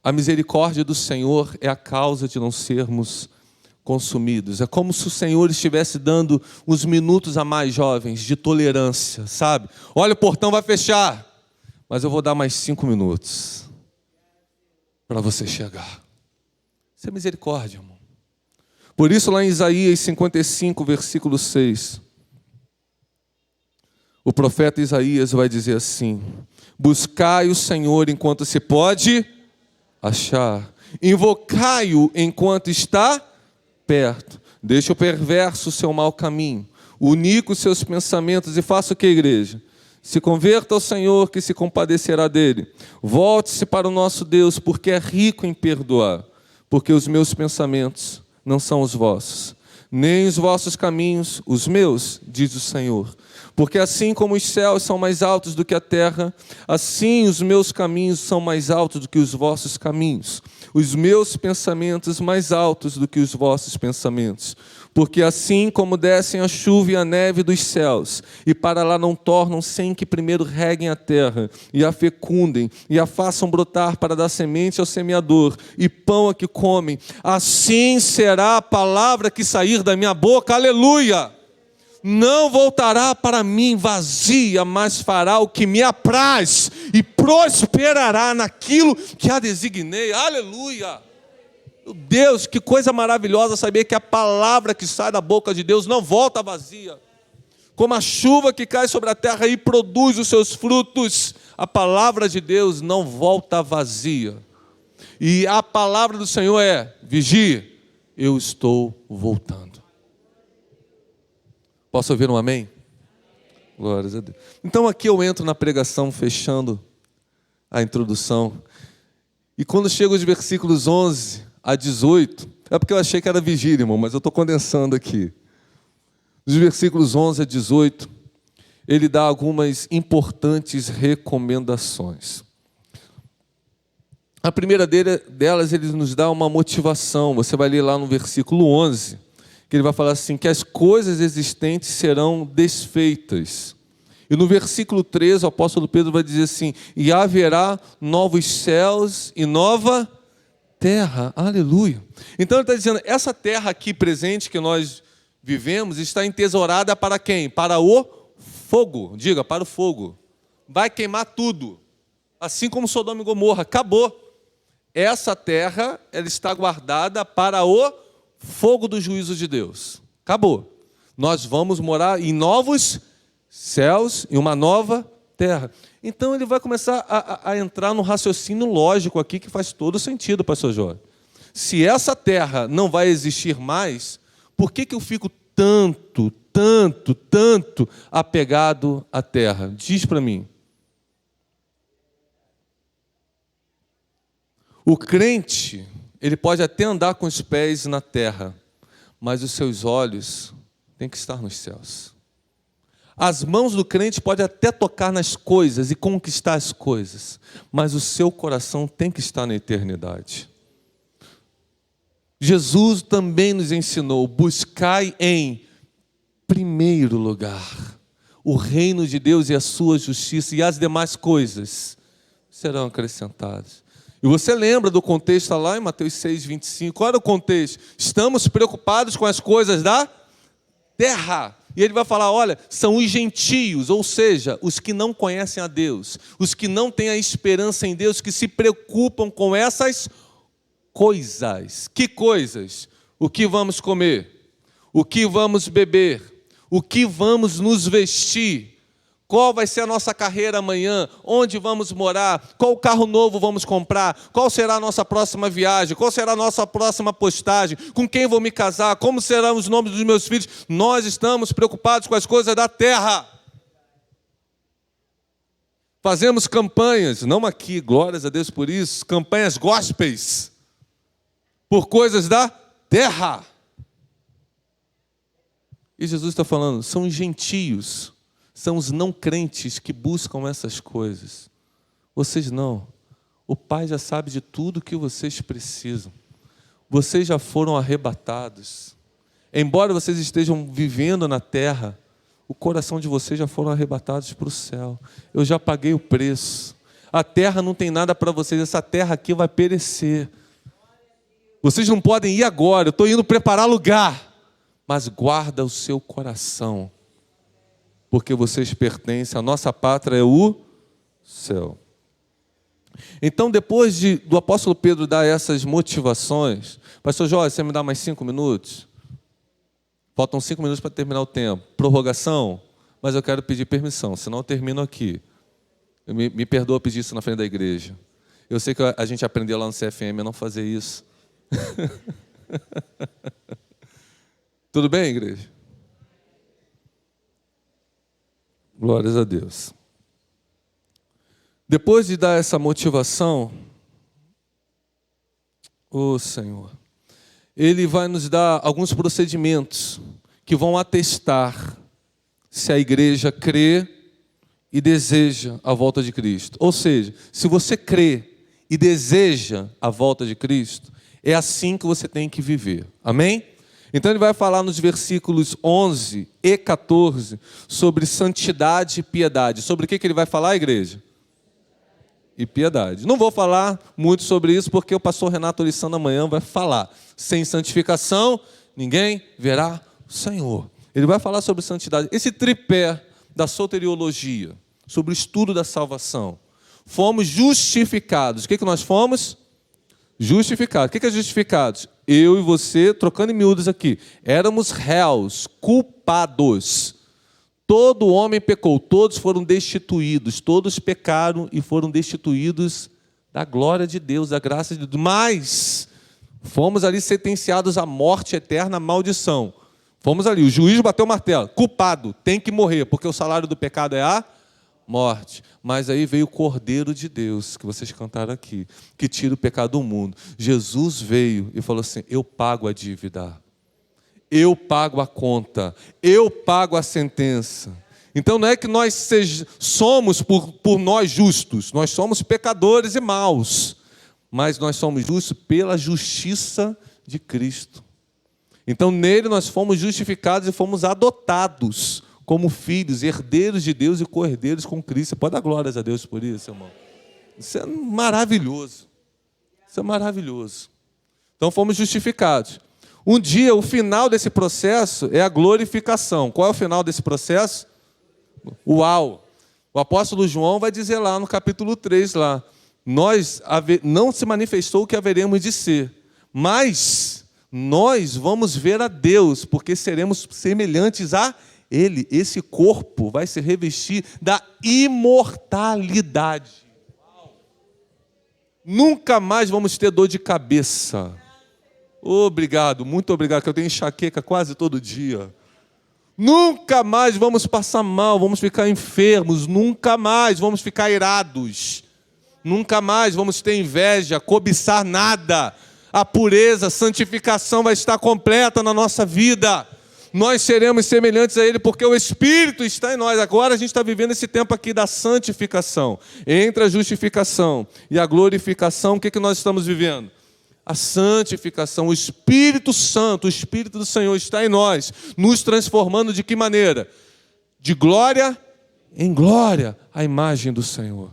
A misericórdia do Senhor é a causa de não sermos consumidos. É como se o Senhor estivesse dando uns minutos a mais, jovens, de tolerância, sabe? Olha, o portão vai fechar, mas eu vou dar mais 5 minutos para você chegar. Isso é misericórdia, irmão. Por isso, lá em Isaías 55, versículo 6, o profeta Isaías vai dizer assim: buscai o Senhor enquanto se pode achar, invocai-o enquanto está perto. Deixa o perverso o seu mau caminho, unique os seus pensamentos e faça o que, igreja? Se converta ao Senhor, que se compadecerá dele. Volte-se para o nosso Deus, porque é rico em perdoar. Porque os meus pensamentos não são os vossos, nem os vossos caminhos os meus, diz o Senhor. Porque assim como os céus são mais altos do que a terra, assim os meus caminhos são mais altos do que os vossos caminhos, os meus pensamentos mais altos do que os vossos pensamentos. Porque assim como descem a chuva e a neve dos céus, e para lá não tornam sem que primeiro reguem a terra, e a fecundem, e a façam brotar para dar semente ao semeador, e pão a que comem, assim será a palavra que sair da minha boca, aleluia! Não voltará para mim vazia, mas fará o que me apraz, e prosperará naquilo que a designei, aleluia! Meu Deus, que coisa maravilhosa saber que a palavra que sai da boca de Deus não volta vazia. Como a chuva que cai sobre a terra e produz os seus frutos, a palavra de Deus não volta vazia. E a palavra do Senhor é: vigie, eu estou voltando. Posso ouvir um amém? Glórias a Deus. Então aqui eu entro na pregação, fechando a introdução. E quando chego aos versículos 11 a 18, é porque eu achei que era vigília, irmão, mas eu estou condensando aqui. Dos versículos 11 a 18, ele dá algumas importantes recomendações. A primeira delas, ele nos dá uma motivação. Você vai ler lá no versículo 11, que ele vai falar assim, que as coisas existentes serão desfeitas. E no versículo 13, o apóstolo Pedro vai dizer assim, e haverá novos céus e nova terra. Aleluia. Então ele está dizendo, essa terra aqui presente que nós vivemos está entesourada para quem? Para o fogo. Diga, para o fogo. Vai queimar tudo. Assim como Sodoma e Gomorra. Acabou. Essa terra, ela está guardada para o fogo do juízo de Deus. Acabou. Nós vamos morar em novos céus e uma nova terra. Então ele vai começar a entrar no raciocínio lógico aqui, que faz todo sentido, pastor Jorge. Se essa terra não vai existir mais, por que eu fico tanto apegado à terra? Diz para mim. O crente, ele pode até andar com os pés na terra, mas os seus olhos têm que estar nos céus. As mãos do crente podem até tocar nas coisas e conquistar as coisas, mas o seu coração tem que estar na eternidade. Jesus também nos ensinou, buscai em primeiro lugar o reino de Deus e a sua justiça, e as demais coisas serão acrescentadas. E você lembra do contexto lá em Mateus 6:25? Qual era o contexto? Estamos preocupados com as coisas da terra. E ele vai falar, olha, são os gentios, ou seja, os que não conhecem a Deus, os que não têm a esperança em Deus, que se preocupam com essas coisas. Que coisas? O que vamos comer? O que vamos beber? O que vamos nos vestir? Qual vai ser a nossa carreira amanhã? Onde vamos morar? Qual carro novo vamos comprar? Qual será a nossa próxima viagem? Qual será a nossa próxima postagem? Com quem vou me casar? Como serão os nomes dos meus filhos? Nós estamos preocupados com as coisas da terra. Fazemos campanhas, não aqui, glórias a Deus por isso, campanhas gospels, por coisas da terra. E Jesus está falando, são os gentios, são os não crentes que buscam essas coisas. Vocês não. O Pai já sabe de tudo que vocês precisam. Vocês já foram arrebatados. Embora vocês estejam vivendo na terra, o coração de vocês já foram arrebatados para o céu. Eu já paguei o preço. A terra não tem nada para vocês. Essa terra aqui vai perecer. Vocês não podem ir agora. Eu estou indo preparar lugar. Mas guarda o seu coração, porque vocês pertencem, a nossa pátria é o céu. Então, depois do apóstolo Pedro dar essas motivações, pastor Jorge, você me dá mais 5 minutos? Faltam 5 minutos para terminar o tempo. Prorrogação? Mas eu quero pedir permissão, senão eu termino aqui. Me perdoa pedir isso na frente da igreja. Eu sei que a gente aprendeu lá no CFM a não fazer isso. Tudo bem, igreja? Glórias a Deus. Depois de dar essa motivação, Senhor, Ele vai nos dar alguns procedimentos que vão atestar se a igreja crê e deseja a volta de Cristo. Ou seja, se você crê e deseja a volta de Cristo, é assim que você tem que viver. Amém? Então ele vai falar nos versículos 11 e 14 sobre santidade e piedade. Sobre o que ele vai falar, igreja? E piedade. Não vou falar muito sobre isso, porque o pastor Renato Lissano amanhã vai falar. Sem santificação, ninguém verá o Senhor. Ele vai falar sobre santidade. Esse tripé da soteriologia, sobre o estudo da salvação. Fomos justificados. O que nós fomos? Justificados. O que é justificados? Eu e você, trocando em miúdos aqui, éramos réus, culpados. Todo homem pecou, todos foram destituídos, todos pecaram e foram destituídos da glória de Deus, da graça de Deus. Mas fomos ali sentenciados à morte eterna, à maldição. Fomos ali, o juiz bateu o martelo, culpado, tem que morrer, porque o salário do pecado é a morte. Mas aí veio o Cordeiro de Deus, que vocês cantaram aqui, que tira o pecado do mundo. Jesus veio e falou assim, eu pago a dívida, eu pago a conta, eu pago a sentença. Então não é que nós somos por nós justos, nós somos pecadores e maus, mas nós somos justos pela justiça de Cristo. Então nele nós fomos justificados e fomos adotados como filhos, herdeiros de Deus e co-herdeiros com Cristo. Você pode dar glórias a Deus por isso, irmão? Isso é maravilhoso. Isso é maravilhoso. Então fomos justificados. Um dia, o final desse processo é a glorificação. Qual é o final desse processo? Uau! O apóstolo João vai dizer lá no capítulo 3, lá, não se manifestou o que haveremos de ser, mas nós vamos ver a Deus, porque seremos semelhantes a Ele. Esse corpo vai se revestir da imortalidade. Nunca mais vamos ter dor de cabeça. Obrigado, muito obrigado, que eu tenho enxaqueca quase todo dia. Nunca mais vamos passar mal, vamos ficar enfermos, nunca mais vamos ficar irados, nunca mais vamos ter inveja, cobiçar nada. A pureza, a santificação vai estar completa na nossa vida. Nós seremos semelhantes a Ele porque o Espírito está em nós. Agora a gente está vivendo esse tempo aqui da santificação. Entre a justificação e a glorificação, o que nós estamos vivendo? A santificação, o Espírito Santo, o Espírito do Senhor está em nós, nos transformando de que maneira? De glória em glória, a imagem do Senhor.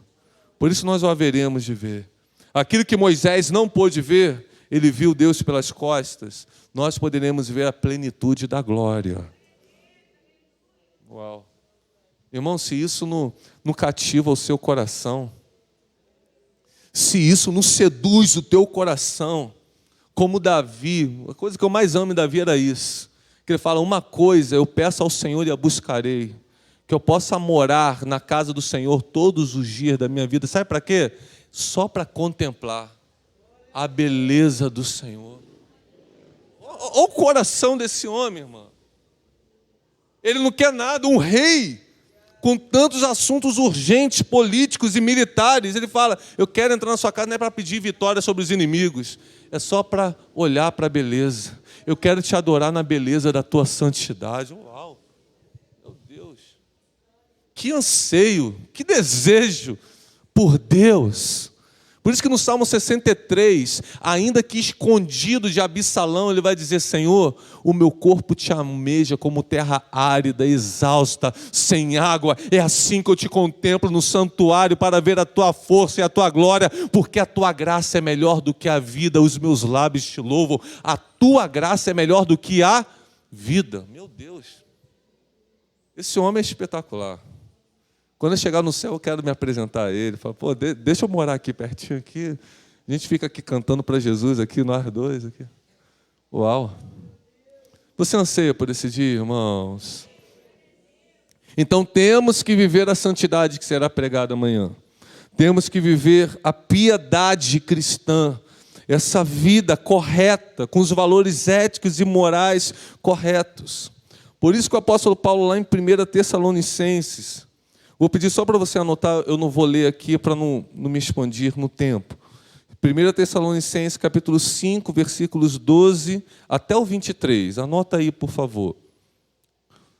Por isso nós o haveremos de ver. Aquilo que Moisés não pôde ver, ele viu Deus pelas costas, nós poderemos ver a plenitude da glória. Uau! Irmão, se isso não cativa o seu coração, se isso não seduz o teu coração, como Davi, a coisa que eu mais amo em Davi era isso, que ele fala, uma coisa eu peço ao Senhor e a buscarei, que eu possa morar na casa do Senhor todos os dias da minha vida. Sabe para quê? Só para contemplar a beleza do Senhor. Olha o coração desse homem, irmão. Ele não quer nada, um rei com tantos assuntos urgentes, políticos e militares. Ele fala, eu quero entrar na sua casa, não é para pedir vitória sobre os inimigos, é só para olhar para a beleza. Eu quero te adorar na beleza da tua santidade. Uau! Meu Deus! Que anseio, que desejo por Deus. Por isso que no Salmo 63, ainda que escondido de Absalão, ele vai dizer, Senhor, o meu corpo te almeja como terra árida, exausta, sem água. É assim que eu te contemplo no santuário para ver a tua força e a tua glória, porque a tua graça é melhor do que a vida, os meus lábios te louvam. A tua graça é melhor do que a vida. Meu Deus, esse homem é espetacular. Quando eu chegar no céu, eu quero me apresentar a ele. Falo, pô, deixa eu morar aqui pertinho aqui. A gente fica aqui cantando para Jesus aqui, nós dois aqui. Uau! Você anseia por esse dia, irmãos? Então temos que viver a santidade que será pregada amanhã. Temos que viver a piedade cristã. Essa vida correta, com os valores éticos e morais corretos. Por isso que o apóstolo Paulo, lá em 1 Tessalonicenses, vou pedir só para você anotar, eu não vou ler aqui para não me expandir no tempo. 1 Tessalonicenses, capítulo 5, versículos 12 até o 23. Anota aí, por favor.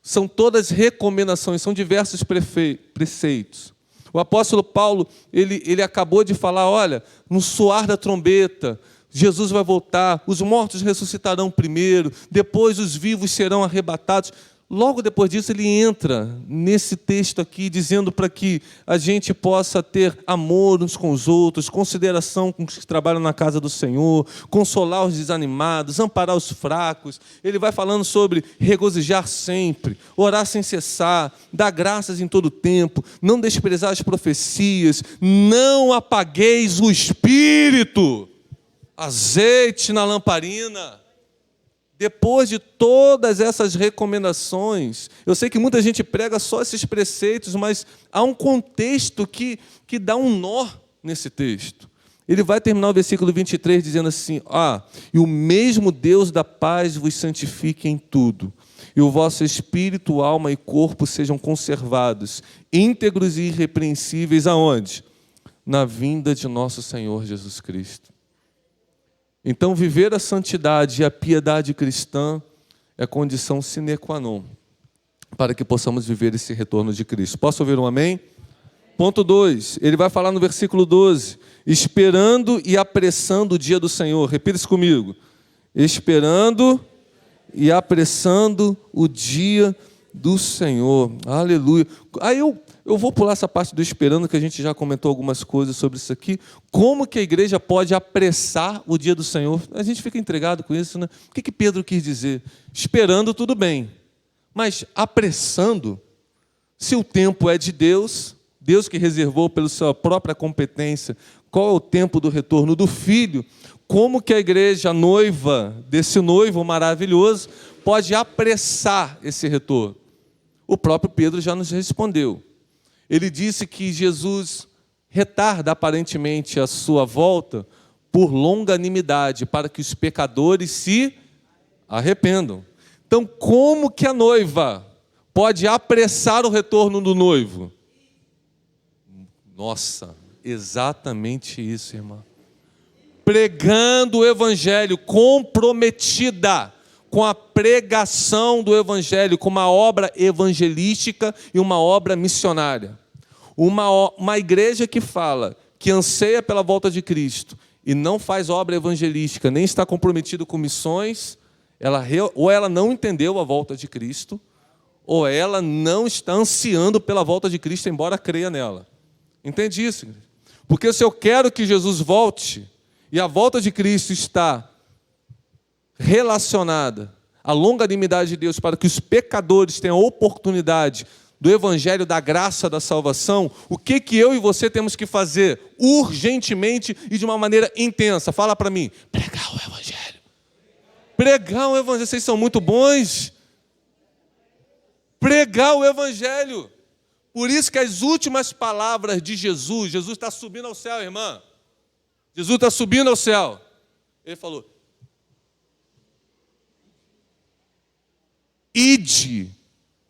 São todas recomendações, são diversos preceitos. O apóstolo Paulo, ele acabou de falar, olha, no soar da trombeta, Jesus vai voltar, os mortos ressuscitarão primeiro, depois os vivos serão arrebatados. Logo depois disso, ele entra nesse texto aqui, dizendo para que a gente possa ter amor uns com os outros, consideração com os que trabalham na casa do Senhor, consolar os desanimados, amparar os fracos. Ele vai falando sobre regozijar sempre, orar sem cessar, dar graças em todo tempo, não desprezar as profecias, não apagueis o espírito, azeite na lamparina. Depois de todas essas recomendações, eu sei que muita gente prega só esses preceitos, mas há um contexto que dá um nó nesse texto. Ele vai terminar o versículo 23 dizendo assim, e o mesmo Deus da paz vos santifique em tudo, e o vosso espírito, alma e corpo sejam conservados, íntegros e irrepreensíveis aonde? Na vinda de nosso Senhor Jesus Cristo. Então, viver a santidade e a piedade cristã é condição sine qua non para que possamos viver esse retorno de Cristo. Posso ouvir um amém? Ponto 2, ele vai falar no versículo 12, esperando e apressando o dia do Senhor. Repita isso comigo. Esperando e apressando o dia do Senhor. Aleluia. Aí eu vou pular essa parte do esperando, que a gente já comentou algumas coisas sobre isso aqui. Como que a igreja pode apressar o dia do Senhor? A gente fica intrigado com isso, né? O que Pedro quis dizer? Esperando, tudo bem. Mas apressando, se o tempo é de Deus, Deus que reservou pela sua própria competência, qual é o tempo do retorno do Filho, como que a igreja, a noiva desse noivo maravilhoso, pode apressar esse retorno? O próprio Pedro já nos respondeu. Ele disse que Jesus retarda aparentemente a sua volta por longanimidade, para que os pecadores se arrependam. Então, como que a noiva pode apressar o retorno do noivo? Nossa, exatamente isso, irmã. Pregando o Evangelho, comprometida com a pregação do Evangelho, com uma obra evangelística e uma obra missionária. Uma igreja que fala, que anseia pela volta de Cristo e não faz obra evangelística, nem está comprometido com missões, ou ela não entendeu a volta de Cristo, ou ela não está ansiando pela volta de Cristo, embora creia nela. Entende isso? Porque se eu quero que Jesus volte, e a volta de Cristo está relacionada à longanimidade de Deus, para que os pecadores tenham a oportunidade do Evangelho da graça da salvação, o que eu e você temos que fazer urgentemente e de uma maneira intensa? Fala para mim. Pregar o Evangelho. Pregar o Evangelho. Vocês são muito bons. Pregar o Evangelho. Por isso que as últimas palavras de Jesus está subindo ao céu, irmã. Jesus está subindo ao céu. Ele falou: ide,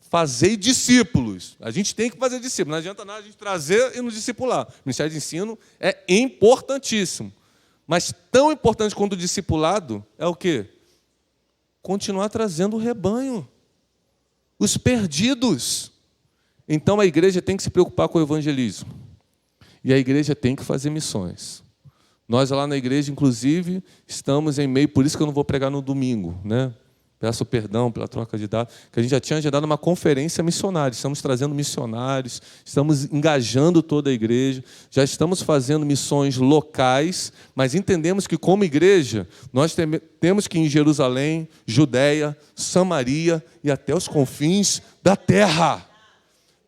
fazei discípulos. A gente tem que fazer discípulos. Não adianta nada a gente trazer e nos discipular. O ministério de ensino é importantíssimo. Mas tão importante quanto o discipulado é o quê? Continuar trazendo o rebanho. Os perdidos. Então a igreja tem que se preocupar com o evangelismo. E a igreja tem que fazer missões. Nós lá na igreja, inclusive, estamos em meio, por isso que eu não vou pregar no domingo, né? Peço perdão pela troca de dados, que a gente já tinha agendado uma conferência missionária. Estamos trazendo missionários, estamos engajando toda a igreja, já estamos fazendo missões locais, mas entendemos que, como igreja, nós temos que ir em Jerusalém, Judeia, Samaria e até os confins da terra.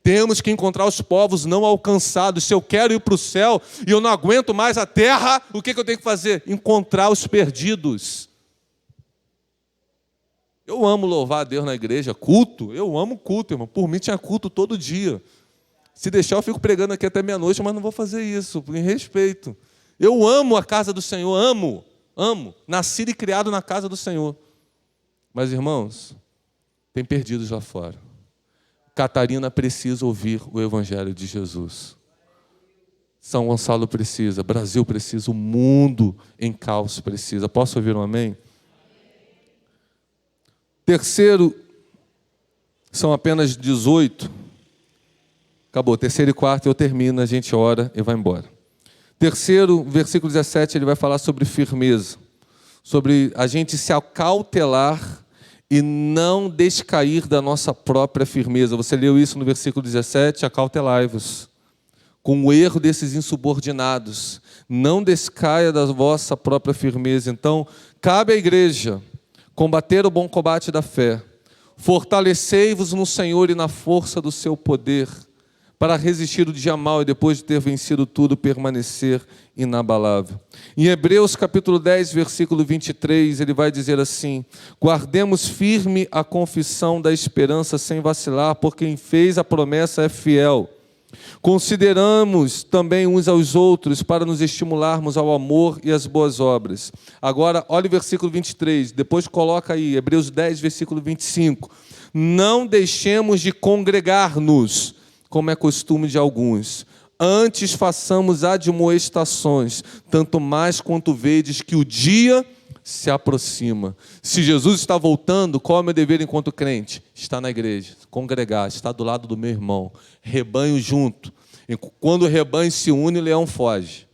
Temos que encontrar os povos não alcançados. Se eu quero ir para o céu e eu não aguento mais a terra, o que eu tenho que fazer? Encontrar os perdidos. Eu amo louvar a Deus na igreja, culto. Eu amo culto, irmão. Por mim tinha culto todo dia. Se deixar, eu fico pregando aqui até meia-noite, mas não vou fazer isso, em respeito. Eu amo a casa do Senhor, amo. Nascido e criado na casa do Senhor. Mas, irmãos, tem perdidos lá fora. Catarina precisa ouvir o Evangelho de Jesus. São Gonçalo precisa, Brasil precisa, o mundo em caos precisa. Posso ouvir um amém? Terceiro, são apenas 18. Acabou, terceiro e quarto eu termino, a gente ora e vai embora. Terceiro, versículo 17, ele vai falar sobre firmeza. Sobre a gente se acautelar e não descair da nossa própria firmeza. Você leu isso no versículo 17, acautelai-vos. Com o erro desses insubordinados, não descaia da vossa própria firmeza. Então, cabe à igreja combater o bom combate da fé, fortalecei-vos no Senhor e na força do seu poder, para resistir o dia mau e depois de ter vencido tudo, permanecer inabalável. Em Hebreus capítulo 10, versículo 23, ele vai dizer assim: guardemos firme a confissão da esperança sem vacilar, porque quem fez a promessa é fiel. Consideramos também uns aos outros para nos estimularmos ao amor e às boas obras. Agora, olha o versículo 23, depois coloca aí, Hebreus 10, versículo 25. Não deixemos de congregar-nos, como é costume de alguns. Antes façamos admoestações, tanto mais quanto vedes que o dia se aproxima. Se Jesus está voltando, qual é o meu dever enquanto crente? Estar na igreja, congregar, estar do lado do meu irmão, rebanho junto. E quando o rebanho se une, o leão foge.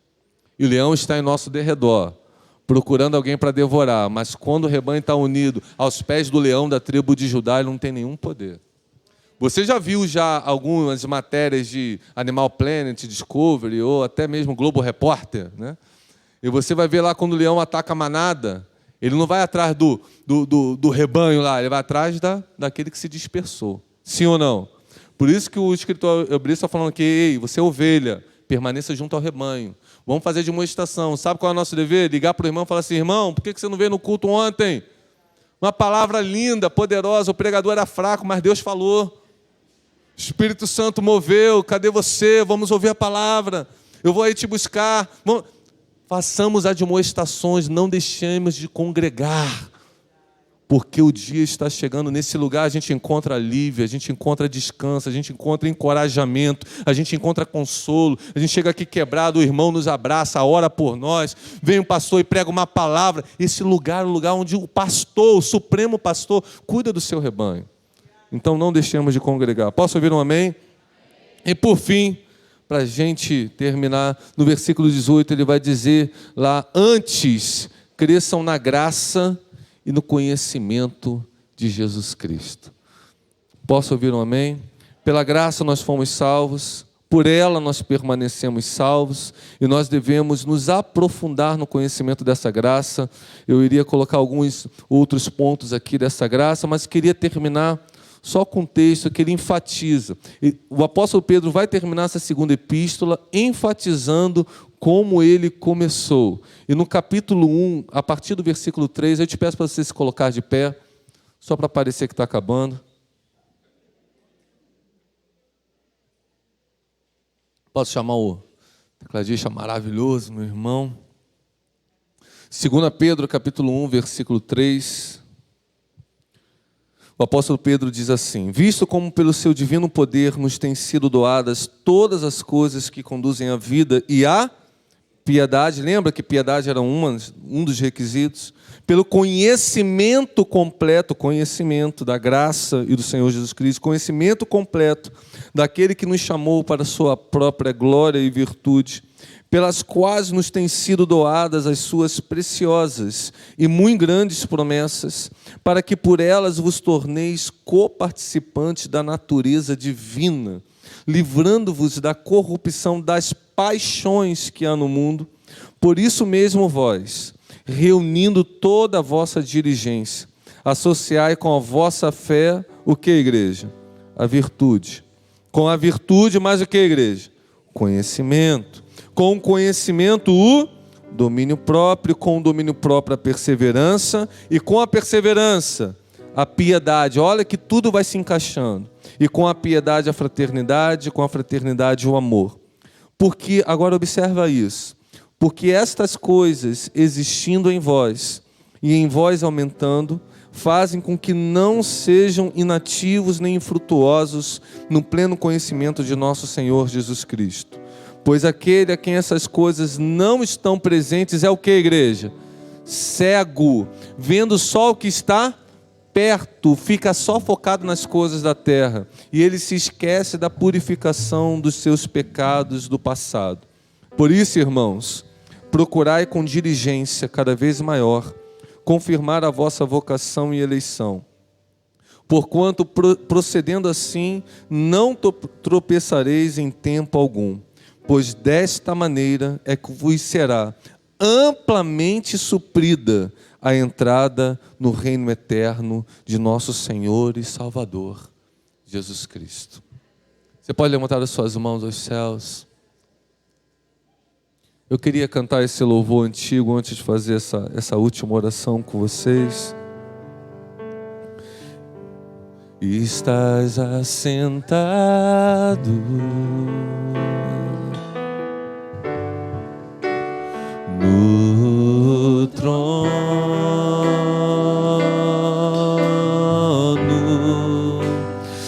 E o leão está em nosso derredor, procurando alguém para devorar. Mas quando o rebanho está unido aos pés do leão da tribo de Judá, ele não tem nenhum poder. Você já viu algumas matérias de Animal Planet, Discovery, ou até mesmo Globo Repórter, né? E você vai ver lá quando o leão ataca a manada, ele não vai atrás do rebanho lá, ele vai atrás daquele que se dispersou. Sim ou não? Por isso que o escritor Hebreus está falando aqui, ei, você é ovelha, permaneça junto ao rebanho. Vamos fazer demonstração. Sabe qual é o nosso dever? Ligar para o irmão e falar assim, irmão, por que você não veio no culto ontem? Uma palavra linda, poderosa, o pregador era fraco, mas Deus falou. O Espírito Santo moveu, cadê você? Vamos ouvir a palavra. Eu vou aí te buscar. Façamos admoestações, não deixemos de congregar. Porque o dia está chegando. Nesse lugar a gente encontra alívio, a gente encontra descanso, a gente encontra encorajamento, a gente encontra consolo. A gente chega aqui quebrado, o irmão nos abraça, ora por nós. Vem o pastor e prega uma palavra. Esse lugar é o lugar onde o pastor, o supremo pastor, cuida do seu rebanho. Então não deixemos de congregar. Posso ouvir um amém? E por fim, para a gente terminar, no versículo 18, ele vai dizer lá, antes cresçam na graça e no conhecimento de Jesus Cristo. Posso ouvir um amém? Pela graça nós fomos salvos, por ela nós permanecemos salvos, e nós devemos nos aprofundar no conhecimento dessa graça. Eu iria colocar alguns outros pontos aqui dessa graça, mas queria terminar só com um texto que ele enfatiza. O apóstolo Pedro vai terminar essa segunda epístola enfatizando como ele começou. E no capítulo 1, a partir do versículo 3, eu te peço para você se colocar de pé, só para parecer que está acabando. Posso chamar o tecladista maravilhoso, meu irmão? 2 Pedro, capítulo 1, versículo 3. O apóstolo Pedro diz assim, visto como pelo seu divino poder nos têm sido doadas todas as coisas que conduzem à vida e à piedade, lembra que piedade era um dos requisitos? Pelo conhecimento completo, conhecimento da graça e do Senhor Jesus Cristo, conhecimento completo daquele que nos chamou para a sua própria glória e virtude, pelas quais nos têm sido doadas as suas preciosas e muito grandes promessas, para que por elas vos torneis coparticipantes da natureza divina, livrando-vos da corrupção das paixões que há no mundo. Por isso mesmo vós, reunindo toda a vossa diligência, associai com a vossa fé o que, igreja? A virtude. Com a virtude, mais o que, igreja? Conhecimento. Com o conhecimento, o domínio próprio, com o domínio próprio, a perseverança, e com a perseverança, a piedade. Olha que tudo vai se encaixando. E com a piedade, a fraternidade, com a fraternidade, o amor. Porque, agora observa isso, porque estas coisas existindo em vós, e em vós aumentando, fazem com que não sejam inativos nem infrutuosos no pleno conhecimento de nosso Senhor Jesus Cristo. Pois aquele a quem essas coisas não estão presentes é o que, igreja? Cego, vendo só o que está perto, fica só focado nas coisas da terra, e ele se esquece da purificação dos seus pecados do passado. Por isso, irmãos, procurai com diligência cada vez maior confirmar a vossa vocação e eleição. Porquanto, procedendo assim, não tropeçareis em tempo algum. Pois desta maneira é que vos será amplamente suprida a entrada no reino eterno de nosso Senhor e Salvador, Jesus Cristo. Você pode levantar as suas mãos aos céus. Eu queria cantar esse louvor antigo antes de fazer essa última oração com vocês. Estás assentado no trono,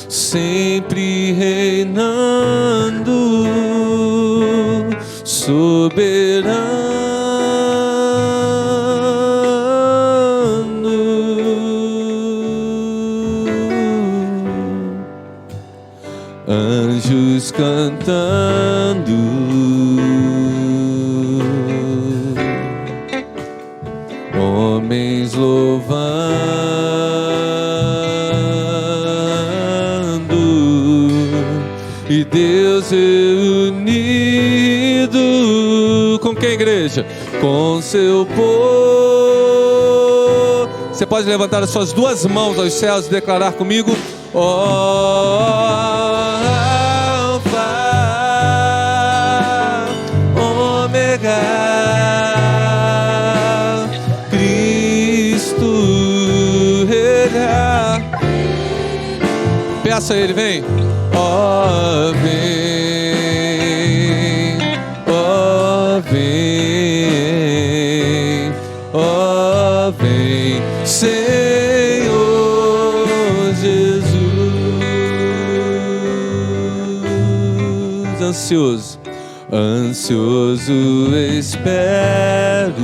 sempre reinando, soberano. cantando, homens louvando, e Deus reunido com quem, igreja? Com seu povo. Você pode levantar as suas duas mãos aos céus e declarar comigo: Alfa, Ômega, Cristo rega. Peça a Ele, vem. Ó, vem, ó, vem, ó, vem, Senhor Jesus. Ansioso, ansioso espero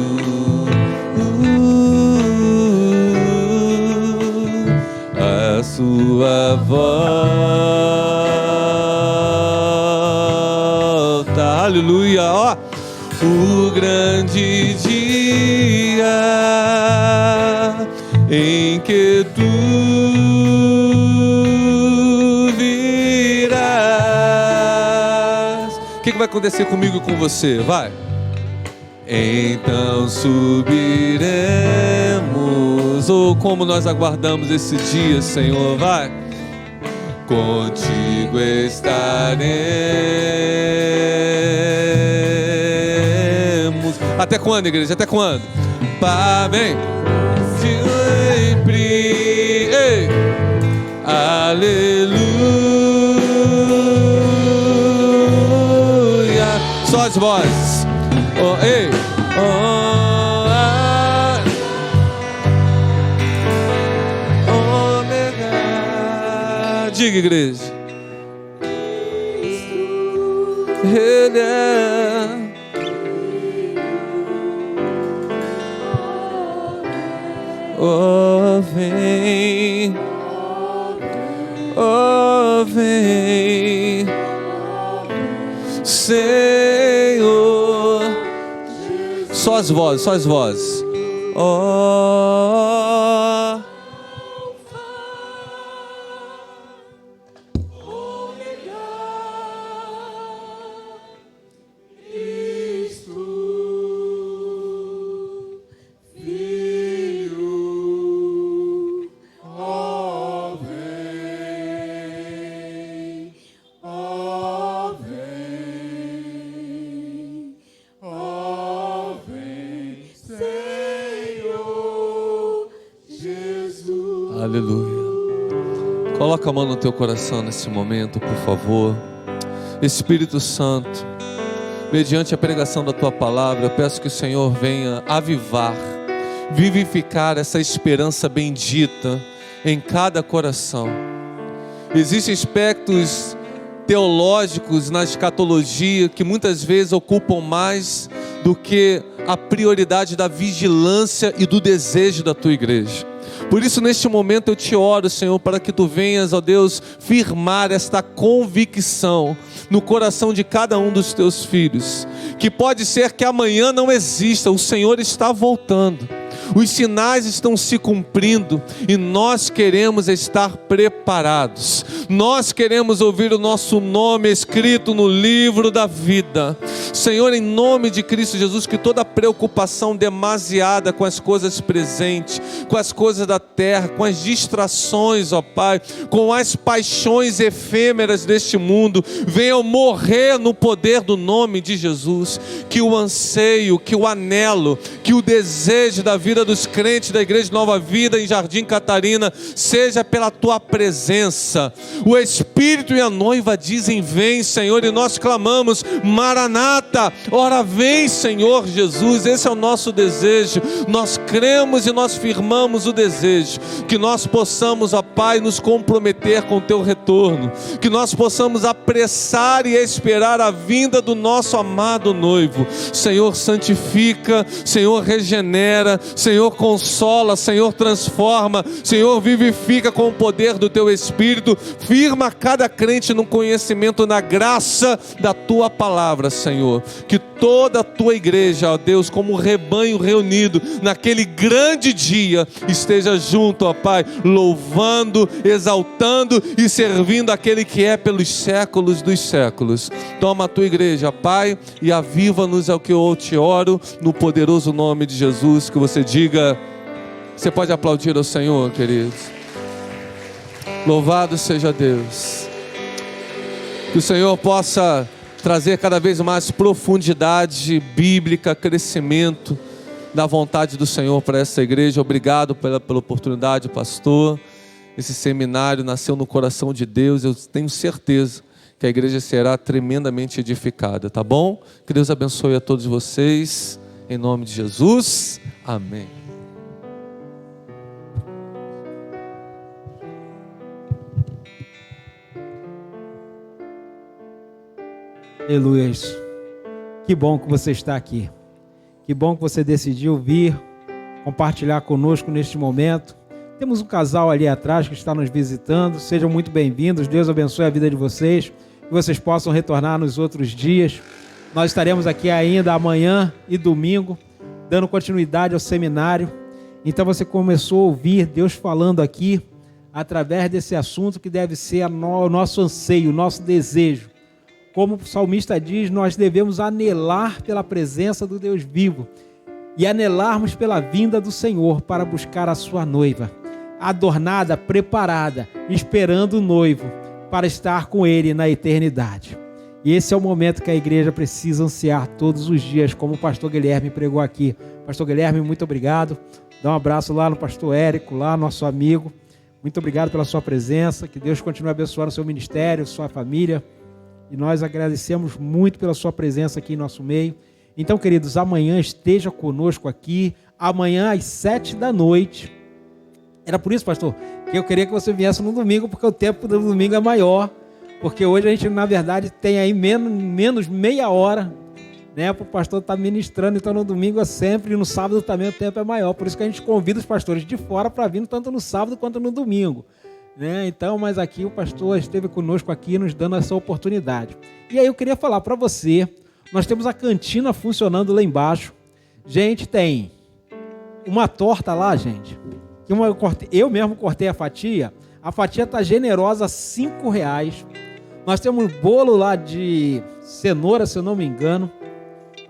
a sua volta. Aleluia, ó, o grande dia em que tu virás. O que vai acontecer comigo e com você? Vai. Então subiremos. Ou como nós aguardamos esse dia, Senhor, vai. Contigo estaremos. Até quando, igreja? Até quando? Pá, vem. Sempre. Ei. Aleluia. Só as vozes. Oh, ei. Oh, ah. Ômega. Diga, igreja. Ele é. Oh, vem. Oh, vem, Senhor. Só as vozes, só as vozes. Oh, aleluia. Coloca a mão no teu coração nesse momento, por favor. Espírito Santo, mediante a pregação da tua palavra, eu peço que o Senhor venha avivar, vivificar essa esperança bendita em cada coração. Existem aspectos teológicos na escatologia que muitas vezes ocupam mais do que a prioridade da vigilância e do desejo da tua igreja. Por isso, neste momento eu te oro, Senhor, para que tu venhas, ó Deus, firmar esta convicção no coração de cada um dos teus filhos, que pode ser que amanhã não exista, o Senhor está voltando, os sinais estão se cumprindo e nós queremos estar preparados. Nós queremos ouvir o nosso nome escrito no livro da vida. Senhor, em nome de Cristo Jesus, que toda preocupação demasiada com as coisas presentes, com as coisas da terra, com as distrações, ó Pai, com as paixões efêmeras deste mundo, venham morrer no poder do nome de Jesus. Que o anseio, que o anelo, que o desejo da vida dos crentes da Igreja de Nova Vida em Jardim Catarina seja pela tua presença. O Espírito e a noiva dizem: vem, Senhor, e nós clamamos: Maranata, ora vem, Senhor Jesus. Esse é o nosso desejo. Nós cremos e nós firmamos o desejo que nós possamos, ó Pai, nos comprometer com o teu retorno, que nós possamos apressar e esperar a vinda do nosso amado noivo. Senhor, santifica, Senhor, regenera, Senhor, Senhor, consola, Senhor, transforma, Senhor, vivifica com o poder do Teu Espírito, firma cada crente no conhecimento, na graça da Tua palavra, Senhor, que toda a Tua igreja, ó Deus, como um rebanho reunido, naquele grande dia, esteja junto, ó Pai, louvando, exaltando e servindo aquele que é pelos séculos dos séculos. Toma a Tua igreja, Pai, e aviva-nos ao que eu te oro, no poderoso nome de Jesus. Que você diga, você pode aplaudir ao Senhor, queridos. Louvado seja Deus. Que o Senhor possa trazer cada vez mais profundidade bíblica, crescimento da vontade do Senhor para essa igreja. Obrigado pela oportunidade, pastor. Esse seminário nasceu no coração de Deus. Eu tenho certeza que a igreja será tremendamente edificada, tá bom? Que Deus abençoe a todos vocês, em nome de Jesus, amém. Aleluia. Que bom que você está aqui. Que bom que você decidiu vir compartilhar conosco neste momento. Temos um casal ali atrás que está nos visitando. Sejam muito bem-vindos. Deus abençoe a vida de vocês. Que vocês possam retornar nos outros dias. Nós estaremos aqui ainda amanhã e domingo, dando continuidade ao seminário. Então você começou a ouvir Deus falando aqui, através desse assunto que deve ser o nosso anseio, o nosso desejo. Como o salmista diz, nós devemos anelar pela presença do Deus vivo e anelarmos pela vinda do Senhor para buscar a sua noiva, adornada, preparada, esperando o noivo para estar com Ele na eternidade. E esse é o momento que a igreja precisa ansiar todos os dias, como o pastor Guilherme pregou aqui. Pastor Guilherme, muito obrigado. Dá um abraço lá no pastor Érico, lá nosso amigo. Muito obrigado pela sua presença. Que Deus continue abençoando o seu ministério, sua família. E nós agradecemos muito pela sua presença aqui em nosso meio. Então, queridos, amanhã esteja conosco aqui. Amanhã às 7h. Era por isso, pastor, que eu queria que você viesse no domingo, porque o tempo do domingo é maior. Porque hoje a gente, na verdade, tem aí menos meia hora, né, para o pastor estar ministrando. Então, no domingo é sempre, e no sábado também o tempo é maior. Por isso que a gente convida os pastores de fora para vir tanto no sábado quanto no domingo, né? Então, mas aqui o pastor esteve conosco aqui, nos dando essa oportunidade. E aí eu queria falar para você, nós temos a cantina funcionando lá embaixo. Gente, tem uma torta lá, gente, que eu mesmo cortei a fatia está generosa, R$5. Nós temos um bolo lá de cenoura, se eu não me engano.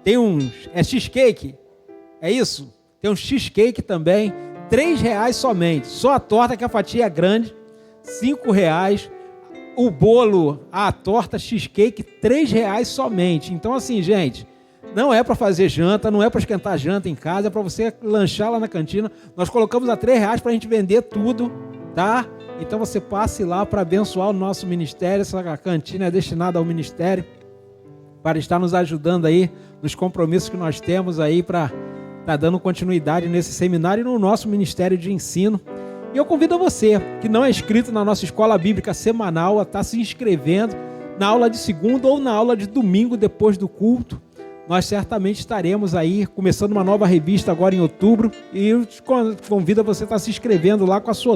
Tem cheesecake, é isso? Tem um cheesecake também, R$3 somente. Só a torta, que a fatia é grande, R$5. O bolo, a torta, cheesecake, R$3 somente. Então assim, gente, não é para fazer janta, não é para esquentar janta em casa, é para você lanchar lá na cantina. Nós colocamos a R$3 para a gente vender tudo, tá? Então você passe lá para abençoar o nosso ministério. Essa cantina é destinada ao ministério, para estar nos ajudando aí nos compromissos que nós temos aí, para estar dando continuidade nesse seminário e no nosso ministério de ensino. E eu convido você, que não é inscrito na nossa escola bíblica semanal, a estar se inscrevendo na aula de segunda ou na aula de domingo depois do culto. Nós certamente estaremos aí começando uma nova revista agora em outubro, e eu convido você a estar se inscrevendo lá com a sua